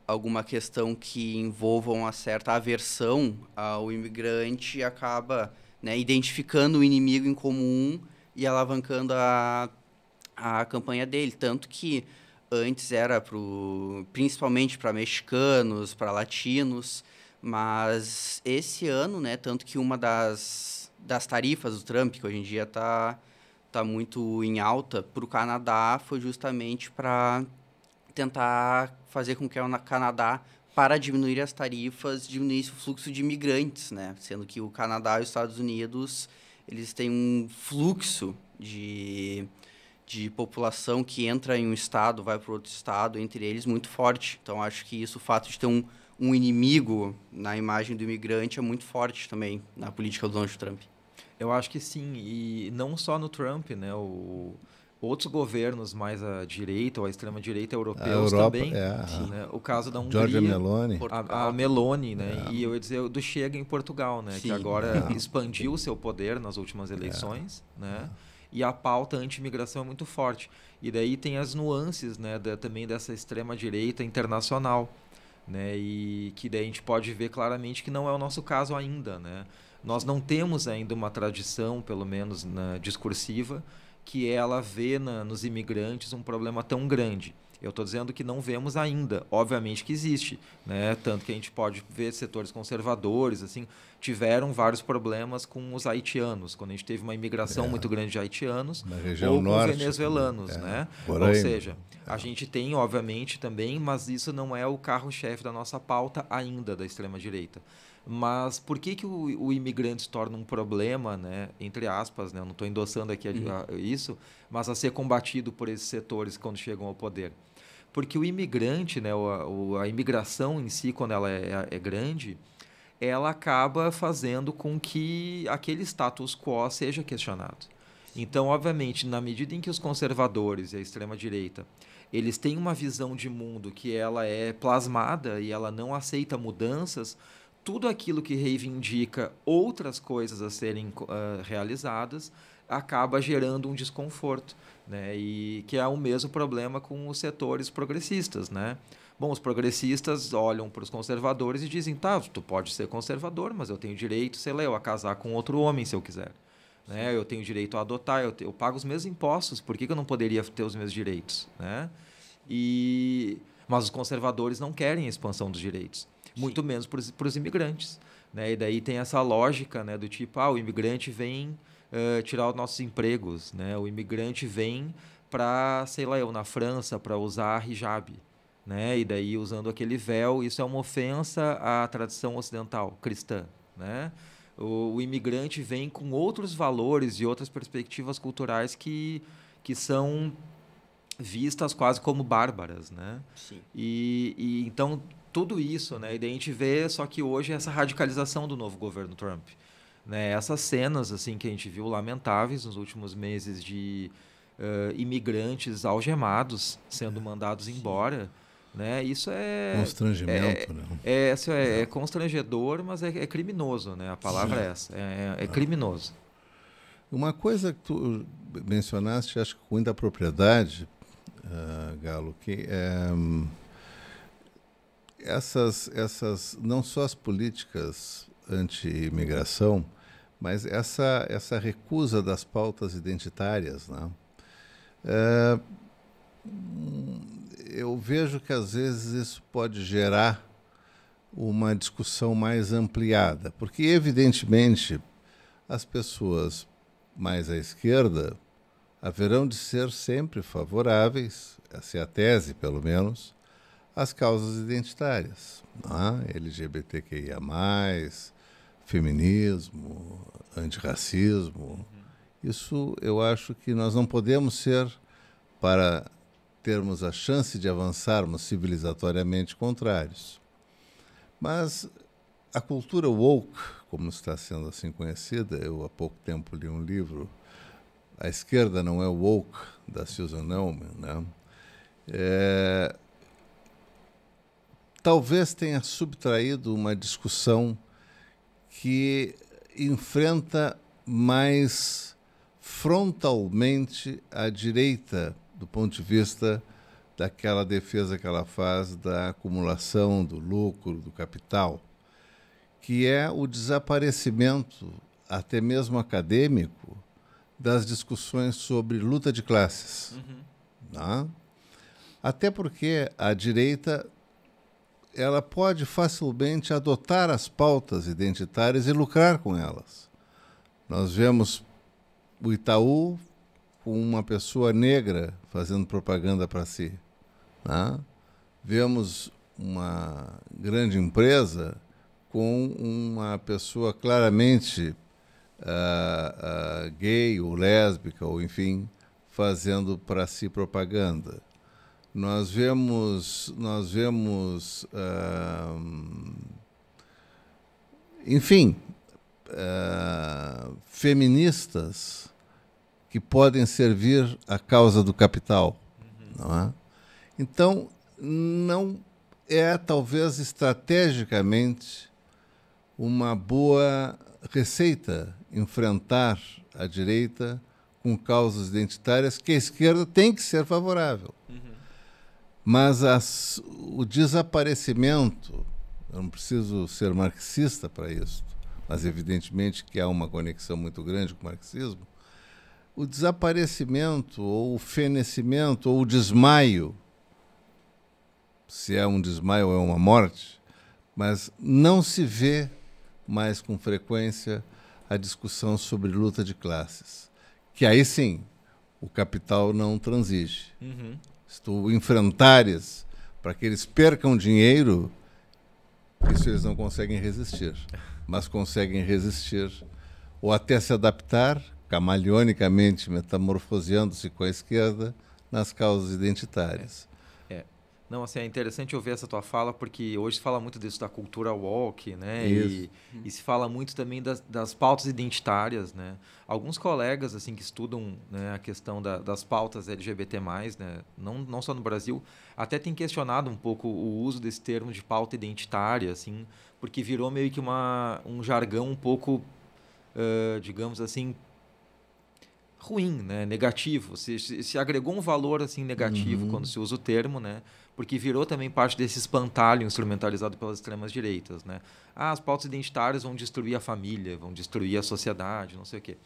[SPEAKER 2] alguma questão que envolva uma certa aversão ao imigrante, acaba, né, identificando o inimigo em comum e alavancando a campanha dele. Tanto que antes era principalmente para mexicanos, para latinos, mas esse ano, né, tanto que uma das tarifas do Trump, que hoje em dia está muito em alta, para o Canadá, foi justamente para tentar fazer com que o Canadá, para diminuir as tarifas, diminuísse o fluxo de imigrantes, né? Sendo que o Canadá e os Estados Unidos, eles têm um fluxo de população que entra em um estado, vai para outro estado, entre eles, muito forte. Então, acho que isso, o fato de ter um inimigo na imagem do imigrante é muito forte também na política do Donald Trump.
[SPEAKER 3] Eu acho que sim, e não só no Trump, né? Outros governos mais à direita ou à extrema-direita europeus também. Né? O caso da Hungria,
[SPEAKER 1] Giorgia Meloni.
[SPEAKER 3] A Meloni, né? E eu ia dizer do Chega em Portugal, né? Que agora expandiu o seu poder nas últimas eleições, né? E a pauta anti-imigração é muito forte. E daí tem as nuances, né, também dessa extrema-direita internacional, né? E que daí a gente pode ver claramente que não é o nosso caso ainda, né? Nós não temos ainda uma tradição, pelo menos discursiva, que ela vê nos imigrantes um problema tão grande. Eu estou dizendo que não vemos ainda, obviamente que existe, né? Tanto que a gente pode ver setores conservadores, assim, tiveram vários problemas com os haitianos, quando a gente teve uma imigração muito grande de haitianos, ou com venezuelanos, né? Ou seja, a gente tem, obviamente, também, mas isso não é o carro-chefe da nossa pauta ainda da extrema-direita. Mas por que o imigrante se torna um problema, né, entre aspas, né, eu não estou endossando aqui isso, mas a ser combatido por esses setores quando chegam ao poder? Porque o imigrante, né, a imigração em si, quando ela é grande, ela acaba fazendo com que aquele status quo seja questionado. Então, obviamente, na medida em que os conservadores e a extrema-direita eles têm uma visão de mundo que ela é plasmada e ela não aceita mudanças, tudo aquilo que reivindica outras coisas a serem realizadas acaba gerando um desconforto, né? E que é o mesmo problema com os setores progressistas, né? Bom, os progressistas olham para os conservadores e dizem, tá, tu pode ser conservador, mas eu tenho direito, sei lá, eu a casar com outro homem se eu quiser. Né? Eu tenho direito a adotar, eu pago os mesmos impostos, por que eu não poderia ter os meus direitos? Né? Mas os conservadores não querem a expansão dos direitos, muito menos para os imigrantes. Né? E daí tem essa lógica, né, do tipo, o imigrante vem tirar os nossos empregos, né? O imigrante vem para, sei lá, eu na França, para usar hijab. Né? E daí, usando aquele véu, isso é uma ofensa à tradição ocidental, cristã. Né? O imigrante vem com outros valores e outras perspectivas culturais que são vistas quase como bárbaras. Né?
[SPEAKER 2] Sim.
[SPEAKER 3] E então, tudo isso, né? E daí a gente vê, só que hoje, essa radicalização do novo governo Trump. Né? Essas cenas assim, que a gente viu lamentáveis nos últimos meses de imigrantes algemados sendo mandados embora. Né? Isso é
[SPEAKER 1] constrangimento, né?
[SPEAKER 3] É constrangedor, mas é criminoso, né? A palavra é essa, é criminoso.
[SPEAKER 1] Uma coisa que tu mencionaste, acho que com muita propriedade, Galo, que essas não só as políticas anti-imigração, mas essa recusa das pautas identitárias, né? Eu vejo que às vezes isso pode gerar uma discussão mais ampliada, porque evidentemente as pessoas mais à esquerda haverão de ser sempre favoráveis, essa é a tese pelo menos, às causas identitárias, né? LGBTQIA+, feminismo, antirracismo. Isso eu acho que nós não podemos ser, para termos a chance de avançarmos civilizatoriamente, contrários. Mas a cultura woke, como está sendo assim conhecida, eu há pouco tempo li um livro, A Esquerda Não é Woke, da Susan Neumann, né? Talvez tenha subtraído uma discussão que enfrenta mais frontalmente a direita, do ponto de vista daquela defesa que ela faz da acumulação do lucro, do capital, que é o desaparecimento, até mesmo acadêmico, das discussões sobre luta de classes. Tá? Até porque a direita ela pode facilmente adotar as pautas identitárias e lucrar com elas. Nós vemos o Itaú com uma pessoa negra fazendo propaganda para si. Né? Vemos uma grande empresa com uma pessoa claramente gay ou lésbica, ou enfim, fazendo para si propaganda. Nós vemos enfim, feministas que podem servir à causa do capital. Não é? Então, não é, talvez, estrategicamente, uma boa receita enfrentar a direita com causas identitárias que a esquerda tem que ser favorável. Mas o desaparecimento, eu não preciso ser marxista para isso, mas evidentemente que há uma conexão muito grande com o marxismo, o desaparecimento, ou o fenecimento, ou o desmaio, se é um desmaio ou é uma morte, mas não se vê mais com frequência a discussão sobre luta de classes, que aí sim o capital não transige. Se tu enfrentares para que eles percam dinheiro, isso eles não conseguem resistir, mas conseguem resistir ou até se adaptar camaleonicamente, metamorfoseando-se com a esquerda nas causas identitárias.
[SPEAKER 3] Não, assim, é interessante ouvir essa tua fala, porque hoje se fala muito disso da cultura woke, né? E se fala muito também das pautas identitárias, né? Alguns colegas, assim, que estudam, né, a questão das pautas LGBT+, né? Não só no Brasil, até tem questionado um pouco o uso desse termo de pauta identitária, assim, porque virou meio que um jargão um pouco, digamos assim, ruim, né? Negativo. Se agregou um valor assim negativo quando se usa o termo, né? Porque virou também parte desse espantalho instrumentalizado pelas extremas direitas, né? As pautas identitárias vão destruir a família, vão destruir a sociedade, não sei o quê.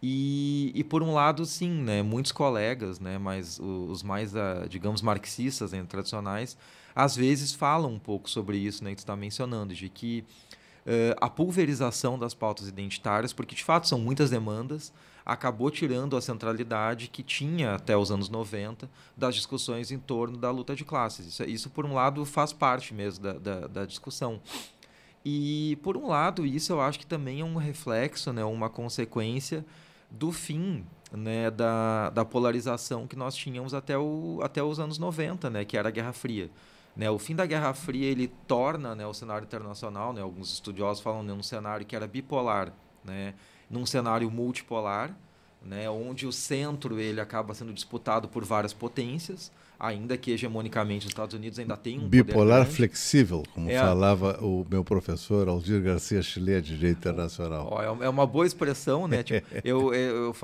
[SPEAKER 3] E por um lado, sim, né? Muitos colegas, né? Mas os mais, digamos, marxistas, né, tradicionais, às vezes falam um pouco sobre isso, né? Que tu está mencionando, de que a pulverização das pautas identitárias, porque de fato são muitas demandas, acabou tirando a centralidade que tinha até os anos 90 das discussões em torno da luta de classes. Isso por um lado, faz parte mesmo da discussão. E, por um lado, isso eu acho que também é um reflexo, né, uma consequência do fim, né, da polarização que nós tínhamos até os anos 90, né, que era a Guerra Fria. Né, o fim da Guerra Fria ele torna, né, o cenário internacional, né, alguns estudiosos falam, né, num cenário que era bipolar, né, num cenário multipolar, né, onde o centro ele acaba sendo disputado por várias potências, ainda que hegemonicamente os Estados Unidos ainda tem um
[SPEAKER 1] bipolar
[SPEAKER 3] poder
[SPEAKER 1] flexível, como falava o meu professor Aldir Garcia Chile, de Direito Internacional.
[SPEAKER 3] É uma boa expressão, né? Tipo, eu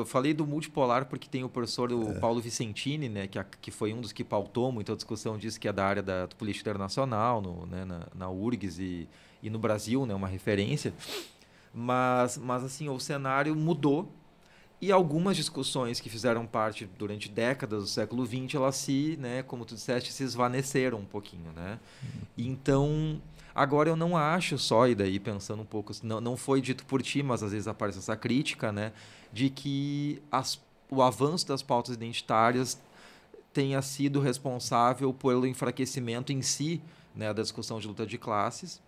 [SPEAKER 3] falei do multipolar porque tem o professor Paulo Vicentini, né? Que foi um dos que pautou muito a discussão disso, que é da área da política internacional, né, na URGS e no Brasil, né? Uma referência. Mas assim, o cenário mudou. E algumas discussões que fizeram parte durante décadas do século XX, elas né, como tu disseste, se esvaneceram um pouquinho, né? Então, agora eu não acho só, e daí pensando um pouco, não foi dito por ti, mas às vezes aparece essa crítica, né, de que o avanço das pautas identitárias tenha sido responsável pelo enfraquecimento em si, né, da discussão de luta de classes,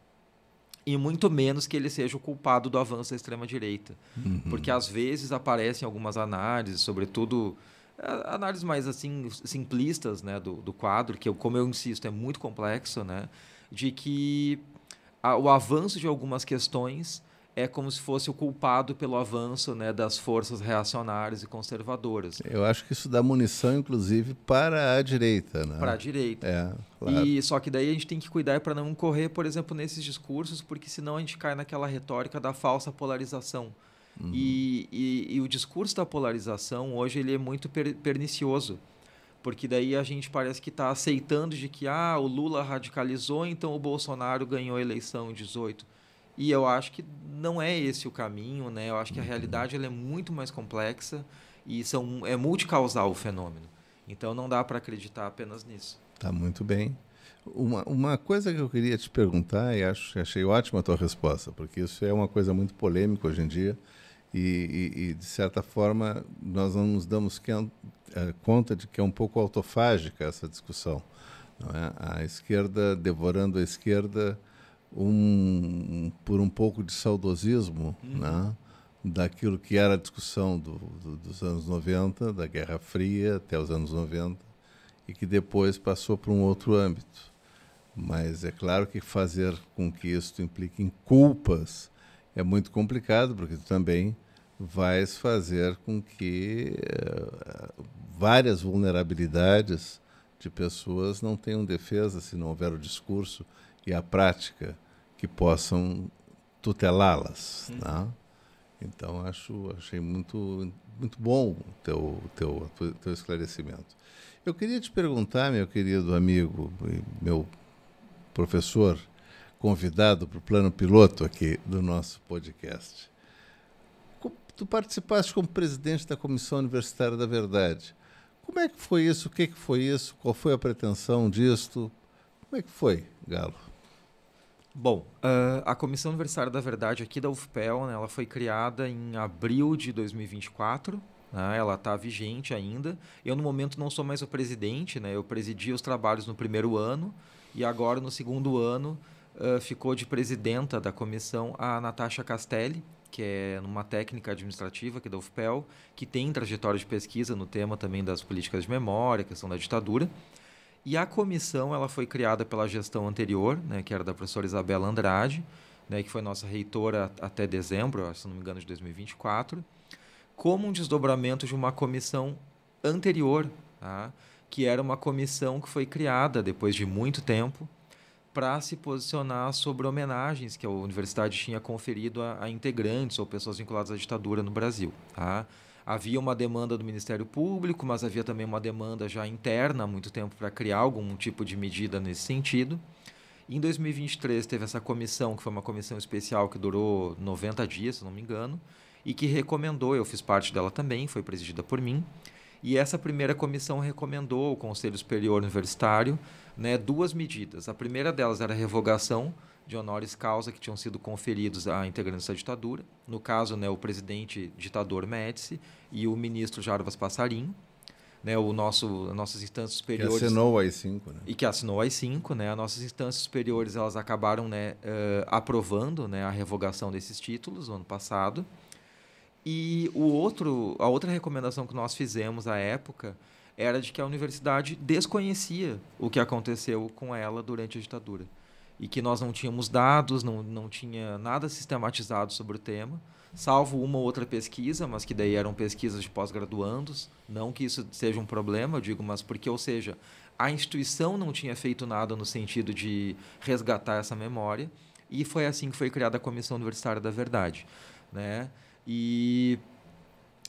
[SPEAKER 3] e muito menos que ele seja o culpado do avanço da extrema-direita. Porque, às vezes, aparecem algumas análises, sobretudo análises mais assim, simplistas, né, do quadro, que, como eu insisto, é muito complexo, né, de que o avanço de algumas questões é como se fosse o culpado pelo avanço, né, das forças reacionárias e conservadoras.
[SPEAKER 1] Eu acho que isso dá munição, inclusive, para a direita, né?
[SPEAKER 3] Para a direita.
[SPEAKER 1] Claro.
[SPEAKER 3] E só que daí a gente tem que cuidar para não incorrer, por exemplo, nesses discursos, porque senão a gente cai naquela retórica da falsa polarização. E o discurso da polarização hoje ele é muito pernicioso, porque daí a gente parece que está aceitando de que o Lula radicalizou, então o Bolsonaro ganhou a eleição em 18. E eu acho que não é esse o caminho, né? Eu acho que a realidade ela é muito mais complexa e é multicausal o fenômeno. Então não dá para acreditar apenas nisso.
[SPEAKER 1] Tá muito bem. Uma coisa que eu queria te perguntar, e achei ótima a tua resposta, porque isso é uma coisa muito polêmica hoje em dia, e de certa forma, nós não nos damos conta de que é um pouco autofágica essa discussão. Não é? A esquerda devorando a esquerda por um pouco de saudosismo, né? Daquilo que era a discussão dos anos 90, da Guerra Fria até os anos 90, e que depois passou para um outro âmbito. Mas é claro que fazer com que isso implique em culpas é muito complicado, porque tu também vais fazer com que várias vulnerabilidades de pessoas não tenham defesa se não houver o discurso e a prática que possam tutelá-las. Né? Então, achei muito bom o teu esclarecimento. Eu queria te perguntar, meu querido amigo, meu professor, convidado para o plano piloto aqui do nosso podcast. Tu participaste como presidente da Comissão Universitária da Verdade. Como é que foi isso? O que foi isso? Qual foi a pretensão disto? Como é que foi, Galo?
[SPEAKER 3] Bom, a Comissão Universitária da Verdade aqui da UFPEL, né, ela foi criada em abril de 2024, né, ela está vigente ainda. Eu, no momento, não sou mais o presidente, né, eu presidi os trabalhos no primeiro ano e agora, no segundo ano, ficou de presidenta da comissão a Natasha Castelli, que é uma técnica administrativa aqui da UFPEL, que tem trajetória de pesquisa no tema também das políticas de memória, questão da ditadura. E a comissão ela foi criada pela gestão anterior, né, que era da professora Isabela Andrade, né, que foi nossa reitora até dezembro, se não me engano, de 2024, como um desdobramento de uma comissão anterior, tá? Que era uma comissão que foi criada depois de muito tempo para se posicionar sobre homenagens que a universidade tinha conferido a integrantes ou pessoas vinculadas à ditadura no Brasil. Tá? Havia uma demanda do Ministério Público, mas havia também uma demanda já interna há muito tempo para criar algum tipo de medida nesse sentido. Em 2023 teve essa comissão, que foi uma comissão especial que durou 90 dias, se não me engano, e que recomendou, eu fiz parte dela também, foi presidida por mim, e essa primeira comissão recomendou ao Conselho Superior Universitário, né, 2 medidas. A primeira delas era a revogação de honoris causa que tinham sido conferidos a integrantes da ditadura, no caso, né, o presidente ditador Médici e o ministro Jarbas Passarinho, né, nossas instâncias superiores...
[SPEAKER 1] Que assinou o AI-5, né?
[SPEAKER 3] E que assinou o AI-5, né? As nossas instâncias superiores elas acabaram, né, aprovando, né, a revogação desses títulos no ano passado. E a outra recomendação que nós fizemos à época era de que a universidade desconhecia o que aconteceu com ela durante a ditadura. E que nós não tínhamos dados, não tinha nada sistematizado sobre o tema, salvo uma ou outra pesquisa, mas que daí eram pesquisas de pós-graduandos. Não que isso seja um problema, eu digo, mas porque, ou seja, a instituição não tinha feito nada no sentido de resgatar essa memória. E foi assim que foi criada a Comissão Universitária da Verdade, né? E,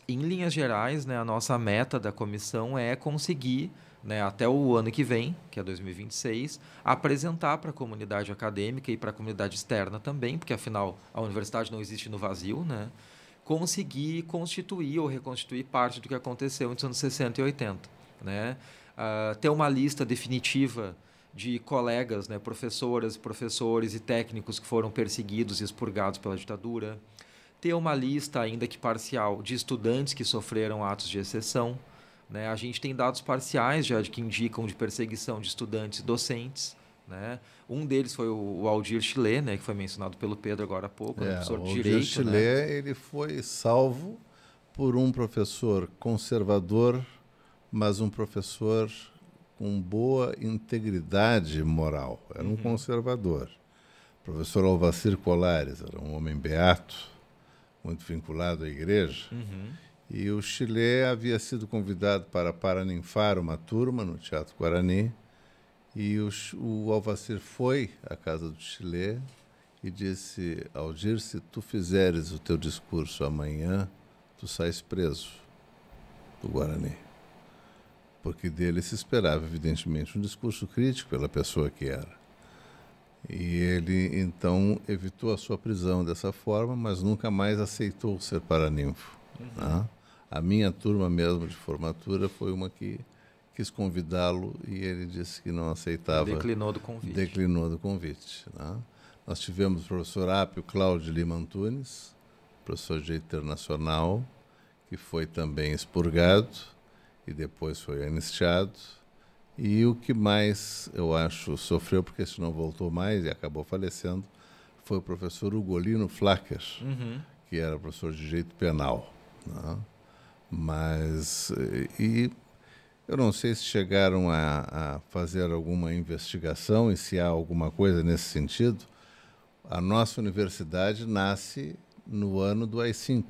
[SPEAKER 3] em linhas gerais, né, a nossa meta da comissão é conseguir, né, até o ano que vem, que é 2026, apresentar para a comunidade acadêmica e para a comunidade externa também, porque, afinal, a universidade não existe no vazio, né, conseguir constituir ou reconstituir parte do que aconteceu entre os anos 60 e 80. Né, ter uma lista definitiva de colegas, né, professoras, professores e técnicos que foram perseguidos e expurgados pela ditadura, ter uma lista, ainda que parcial, de estudantes que sofreram atos de exceção. Né? A gente tem dados parciais já que indicam de perseguição de estudantes e docentes. Né? Um deles foi o Aldir Chilé, né, que foi mencionado pelo Pedro agora há pouco, professor de Direito. O Aldir
[SPEAKER 1] Chilé,
[SPEAKER 3] né?
[SPEAKER 1] Ele foi salvo por um professor conservador, mas um professor com boa integridade moral. Era um conservador. O professor Alvacir Colares era um homem beato, muito vinculado à igreja, e o Chilé havia sido convidado para paraninfar uma turma no Teatro Guarani, e o Alvacir foi à casa do Chilé e disse: Aldir, se tu fizeres o teu discurso amanhã, tu sais preso do Guarani. Porque dele se esperava, evidentemente, um discurso crítico pela pessoa que era. E ele, então, evitou a sua prisão dessa forma, mas nunca mais aceitou ser paraninfo. Né? A minha turma mesmo de formatura foi uma que quis convidá-lo e ele disse que não aceitava.
[SPEAKER 3] Declinou do convite.
[SPEAKER 1] Declinou do convite. Né? Nós tivemos o professor Apio Cláudio Lima Antunes, professor de Direito Internacional, que foi também expurgado e depois foi anistiado. E o que mais, eu acho, sofreu, porque esse não voltou mais e acabou falecendo, foi o professor Ugolino Flacker, que era professor de Direito Penal. Né? Mas, e eu não sei se chegaram a fazer alguma investigação e se há alguma coisa nesse sentido. A nossa universidade nasce no ano do AI-5,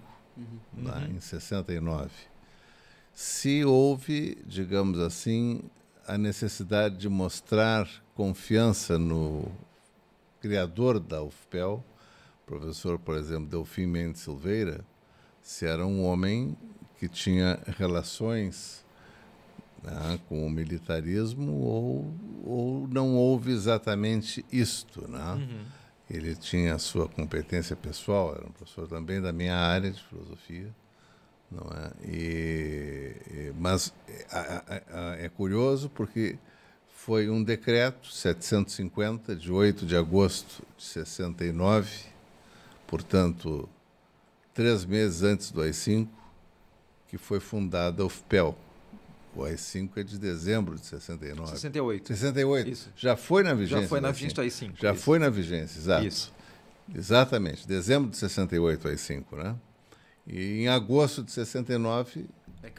[SPEAKER 1] né, em 69. Se houve, digamos assim, a necessidade de mostrar confiança no criador da UFPEL, professor, por exemplo, Delfim Mendes Silveira, se era um homem que tinha relações, né, com o militarismo ou não houve exatamente isto. Né? Ele tinha a sua competência pessoal, era um professor também da minha área de filosofia. Não é? Mas é curioso porque foi um decreto 750 de 8 de agosto de 69, portanto, 3 meses antes do AI-5, que foi fundada a UFPEL. O AI-5 é de dezembro de 69.
[SPEAKER 3] 68.
[SPEAKER 1] 68.
[SPEAKER 3] Isso.
[SPEAKER 1] Já foi na vigência.
[SPEAKER 3] Já foi na vigência do AI-5.
[SPEAKER 1] Já
[SPEAKER 3] isso.
[SPEAKER 1] foi na vigência, exato.
[SPEAKER 3] Isso.
[SPEAKER 1] Exatamente, dezembro de 68 o AI-5, né? E em agosto de 69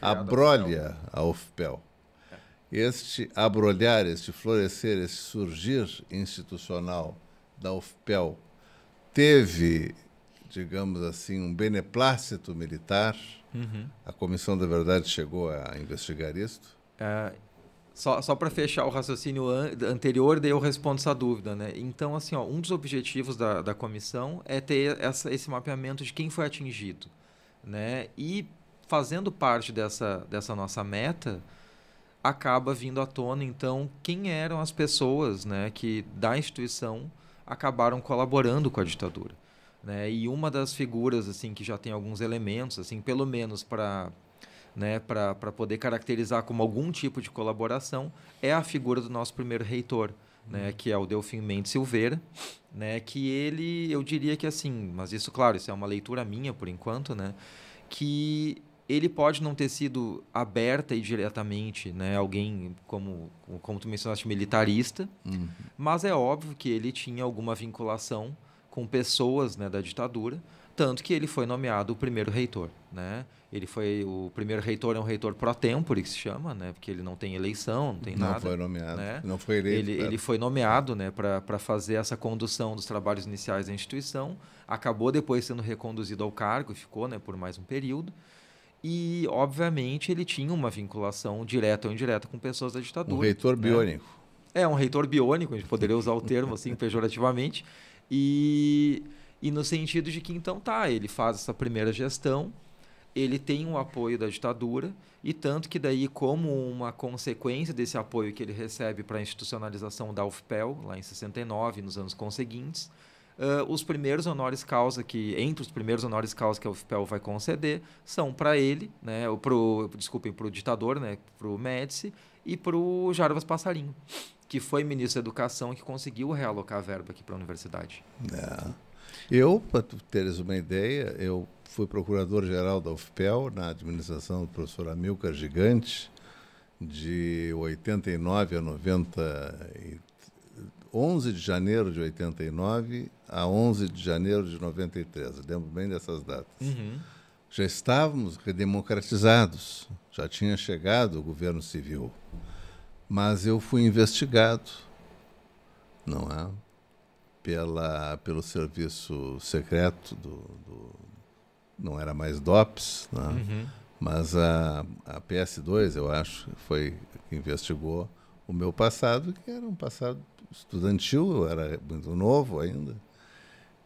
[SPEAKER 1] abrolha a UFPEL. este abrolhar, este florescer, este surgir institucional da UFPEL teve, digamos assim, um beneplácito militar? A Comissão da Verdade chegou a investigar isto?
[SPEAKER 3] Só para fechar o raciocínio anterior, daí eu respondo essa dúvida, né? Então, assim, ó, um dos objetivos da comissão é ter esse mapeamento de quem foi atingido, né? E fazendo parte dessa nossa meta, acaba vindo à tona, então, quem eram as pessoas, né, que da instituição acabaram colaborando com a ditadura, né? E uma das figuras, assim, que já tem alguns elementos, assim, pelo menos para poder caracterizar como algum tipo de colaboração, é a figura do nosso primeiro reitor, né, que é o Delfim Mendes Silveira, né, que ele, eu diria que assim, mas isso, claro, isso é uma leitura minha por enquanto, né, que ele pode não ter sido aberta e diretamente, né, alguém como tu mencionaste, militarista, mas é óbvio que ele tinha alguma vinculação com pessoas, né, da ditadura, tanto que ele foi nomeado o primeiro reitor, né? Ele foi o primeiro reitor, é um reitor pro tempore, que se chama, né? Porque ele não tem eleição, não tem nada.
[SPEAKER 1] Não foi nomeado,
[SPEAKER 3] né?
[SPEAKER 1] Não foi eleito.
[SPEAKER 3] Ele foi nomeado, né, para fazer essa condução dos trabalhos iniciais da instituição. Acabou depois sendo reconduzido ao cargo e ficou, né, por mais um período. E, obviamente, ele tinha uma vinculação direta ou indireta com pessoas da ditadura.
[SPEAKER 1] Um reitor biônico.
[SPEAKER 3] É, um reitor biônico, a gente poderia usar o termo assim, pejorativamente. E no sentido de que, então, ele faz essa primeira gestão, ele tem um apoio da ditadura, e tanto que daí, como uma consequência desse apoio que ele recebe para a institucionalização da UFPEL, lá em 69, nos anos conseguintes, os primeiros honoris causa entre os primeiros honoris causa que a UFPEL vai conceder, são para ele, né, para o ditador, né, para o Médici, e para o Jarbas Passarinho, que foi ministro da Educação e que conseguiu realocar a verba aqui para a universidade.
[SPEAKER 1] Eu, para tu teres uma ideia, eu fui procurador-geral da UFPEL na administração do professor Amilcar Gigante, de 89 a 11 de janeiro de 89 a 11 de janeiro de 93. Eu lembro bem dessas datas. Já estávamos redemocratizados, já tinha chegado o governo civil, mas eu fui investigado, não é? Pelo serviço secreto não era mais DOPS, né? Mas a PS2, eu acho, foi que investigou o meu passado, que era um passado estudantil, eu era muito novo ainda,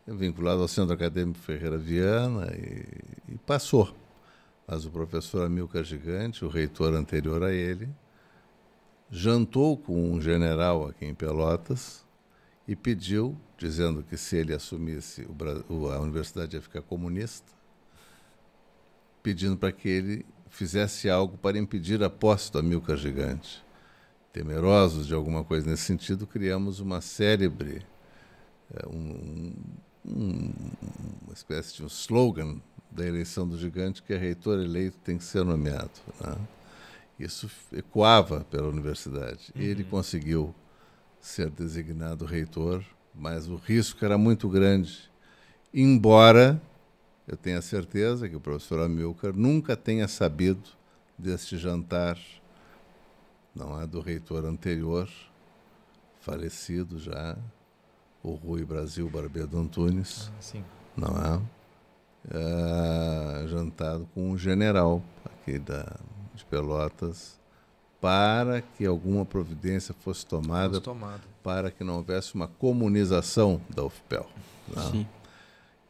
[SPEAKER 1] vinculado ao Centro Acadêmico Ferreira Viana, e passou. Mas o professor Amilcar Gigante, o reitor anterior a ele, jantou com um general aqui em Pelotas e pediu, dizendo que se ele assumisse a universidade ia ficar comunista, pedindo para que ele fizesse algo para impedir a posse do Amilcar Gigante. Temerosos de alguma coisa nesse sentido, criamos uma célebre, uma espécie de um slogan da eleição do Gigante, que é reitor eleito tem que ser nomeado, né? Isso ecoava pela universidade. Ele conseguiu ser designado reitor, mas o risco era muito grande, embora eu tenha certeza que o professor Amilcar nunca tenha sabido deste jantar, não é, do reitor anterior, falecido já, o Rui Brasil Barbedo Antunes, não é? Jantado com um general aqui de Pelotas, para que alguma providência fosse tomada para que não houvesse uma comunização da UFPEL. Sim.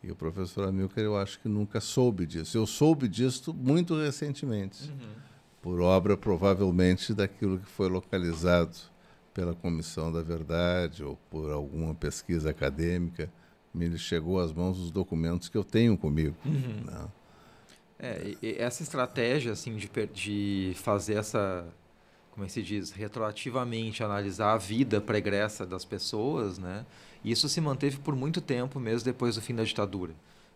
[SPEAKER 1] E o professor Amilcar, eu acho que nunca soube disso. Eu soube disso muito recentemente, por obra, provavelmente, daquilo que foi localizado pela Comissão da Verdade ou por alguma pesquisa acadêmica. Me chegou às mãos os documentos que eu tenho comigo. Né?
[SPEAKER 3] Essa estratégia assim, de fazer essa, como é que se diz, retroativamente analisar a vida pregressa das pessoas, né? Isso se manteve por muito tempo, mesmo depois do fim da ditadura,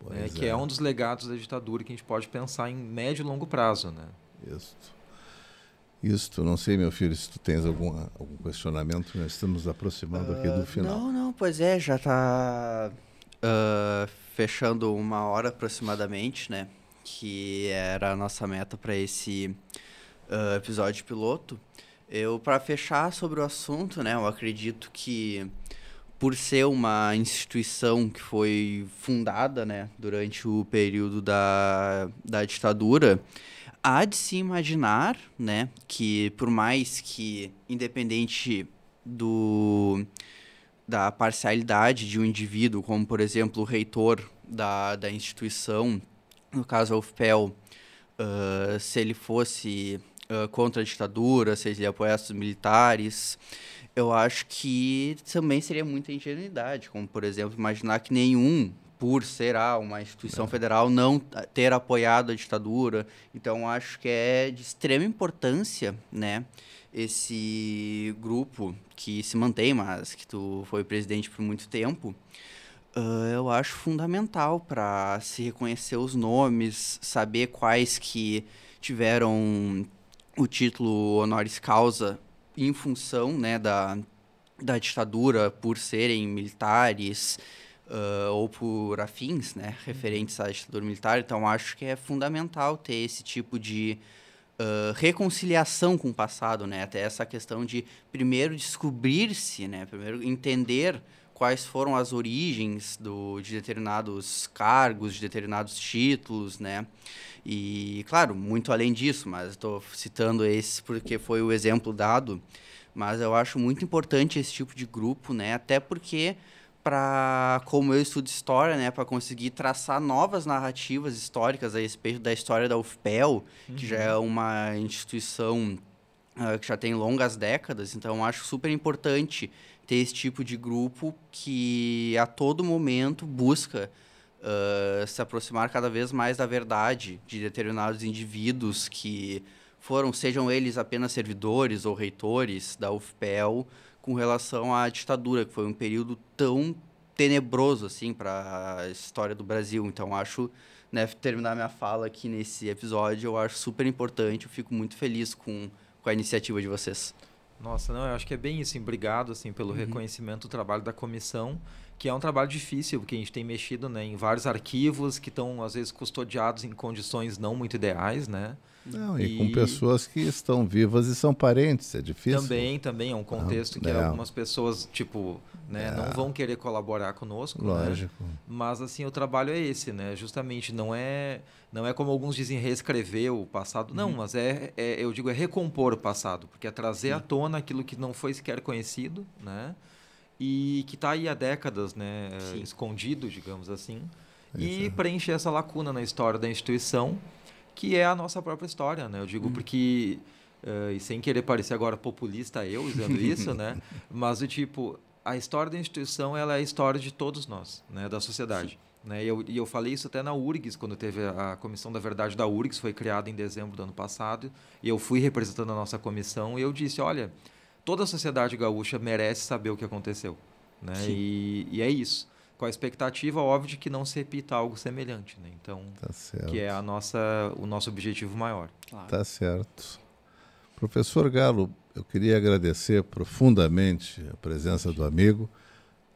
[SPEAKER 3] né? Que é um dos legados da ditadura que a gente pode pensar em médio e longo prazo, né?
[SPEAKER 1] Isto, não sei, meu filho, se tu tens algum questionamento, nós estamos aproximando aqui do final.
[SPEAKER 2] Não, pois é, já está fechando 1 hora aproximadamente, né? Que era a nossa meta para esse episódio piloto. Para fechar sobre o assunto, né, eu acredito que por ser uma instituição que foi fundada, né, durante o período da ditadura, há de se imaginar, né, que por mais que, independente da parcialidade de um indivíduo, como, por exemplo, o reitor da instituição, no caso a UFPEL, se ele fosse contra a ditadura, se ele apoiasse os militares, eu acho que também seria muita ingenuidade, como, por exemplo, imaginar que nenhum, por ser uma instituição federal, não ter apoiado a ditadura. Então, acho que é de extrema importância, né, esse grupo que se mantém, mas que tu foi presidente por muito tempo, eu acho fundamental para se reconhecer os nomes, saber quais que tiveram o título honoris causa em função, né, da ditadura, por serem militares ou por afins, né, referentes à ditadura militar. Então, acho que é fundamental ter esse tipo de reconciliação com o passado, né? Até essa questão de primeiro descobrir-se, né? Primeiro entender quais foram as origens de determinados cargos, de determinados títulos, né? E, claro, muito além disso, mas estou citando esse porque foi o exemplo dado, mas eu acho muito importante esse tipo de grupo, né? Até porque, como eu estudo história, né, para conseguir traçar novas narrativas históricas a respeito da história da UFPEL, que já é uma instituição que já tem longas décadas, então acho super importante ter esse tipo de grupo que a todo momento busca se aproximar cada vez mais da verdade de determinados indivíduos que sejam eles apenas servidores ou reitores da UFPEL, com relação à ditadura, que foi um período tão tenebroso assim para a história do Brasil. Então, acho, né, terminar minha fala aqui nesse episódio, eu acho super importante, eu fico muito feliz com a iniciativa de vocês.
[SPEAKER 3] Nossa, não, eu acho que é bem isso, obrigado assim, pelo reconhecimento do trabalho da comissão, que é um trabalho difícil, porque a gente tem mexido, né, em vários arquivos que estão, às vezes, custodiados em condições não muito ideais, né?
[SPEAKER 1] Não, e com pessoas que estão vivas e são parentes, é difícil.
[SPEAKER 3] Também é um contexto que algumas pessoas, tipo, né, não vão querer colaborar conosco.
[SPEAKER 1] Lógico.
[SPEAKER 3] Né? Mas, assim, o trabalho é esse, né? Justamente, não é como alguns dizem, reescrever o passado. Não, mas eu digo, é recompor o passado, porque é trazer à tona aquilo que não foi sequer conhecido, né? E que está aí há décadas, né, escondido, digamos assim, e preencher essa lacuna na história da instituição, que é a nossa própria história, né? Eu digo porque, e sem querer parecer agora populista eu dizendo isso, né? Mas, a história da instituição, ela é a história de todos nós, né? Da sociedade. Né? E eu falei isso até na URGS, quando teve a Comissão da Verdade da URGS, foi criada em dezembro do ano passado, e eu fui representando a nossa comissão, e eu disse, olha, toda a sociedade gaúcha merece saber o que aconteceu. Né? E é isso. Com a expectativa, óbvio, de que não se repita algo semelhante. Né? Então, que é o nosso objetivo maior.
[SPEAKER 1] Claro. Tá certo. Professor Galo, eu queria agradecer profundamente a presença do amigo.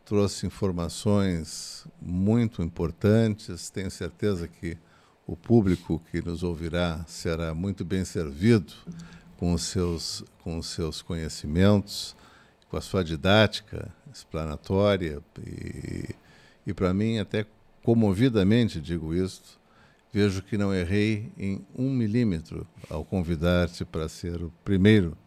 [SPEAKER 1] Trouxe informações muito importantes. Tenho certeza que o público que nos ouvirá será muito bem servido com os seus conhecimentos, com a sua didática explanatória e para mim, até comovidamente digo isto, vejo que não errei em 1 milímetro ao convidar-te para ser o primeiro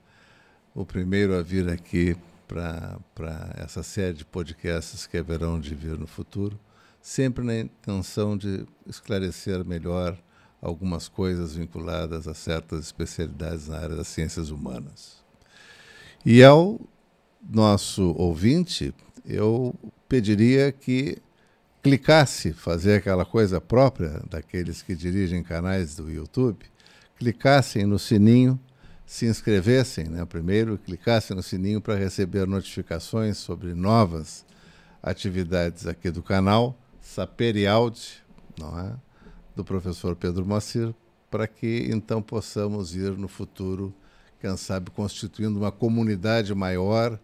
[SPEAKER 1] a vir aqui para essa série de podcasts que haverão de vir no futuro, sempre na intenção de esclarecer melhor algumas coisas vinculadas a certas especialidades na área das ciências humanas. E ao nosso ouvinte, eu pediria que clicasse, fazer aquela coisa própria daqueles que dirigem canais do YouTube, clicassem no sininho, se inscrevessem, né, primeiro, clicassem no sininho para receber notificações sobre novas atividades aqui do canal, Saperiaudi, não é? Do professor Pedro Moacir, para que então possamos ir no futuro, quem sabe, constituindo uma comunidade maior,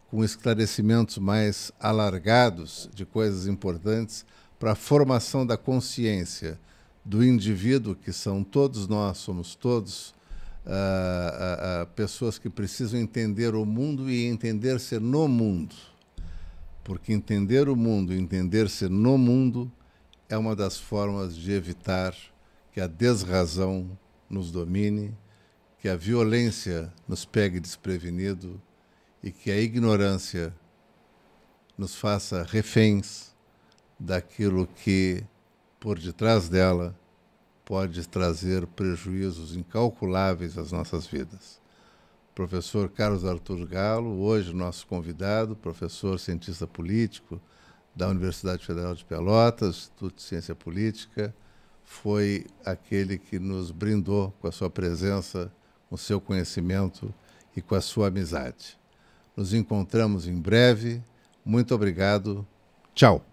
[SPEAKER 1] com esclarecimentos mais alargados de coisas importantes para a formação da consciência do indivíduo, que são todos nós, somos todos pessoas que precisam entender o mundo e entender-se no mundo. Porque entender o mundo e entender-se no mundo é uma das formas de evitar que a desrazão nos domine, que a violência nos pegue desprevenido e que a ignorância nos faça reféns daquilo que, por detrás dela, pode trazer prejuízos incalculáveis às nossas vidas. Professor Carlos Arthur Galo, hoje nosso convidado, professor cientista político da Universidade Federal de Pelotas, Instituto de Ciência Política, foi aquele que nos brindou com a sua presença, com o seu conhecimento e com a sua amizade. Nos encontramos em breve. Muito obrigado. Tchau.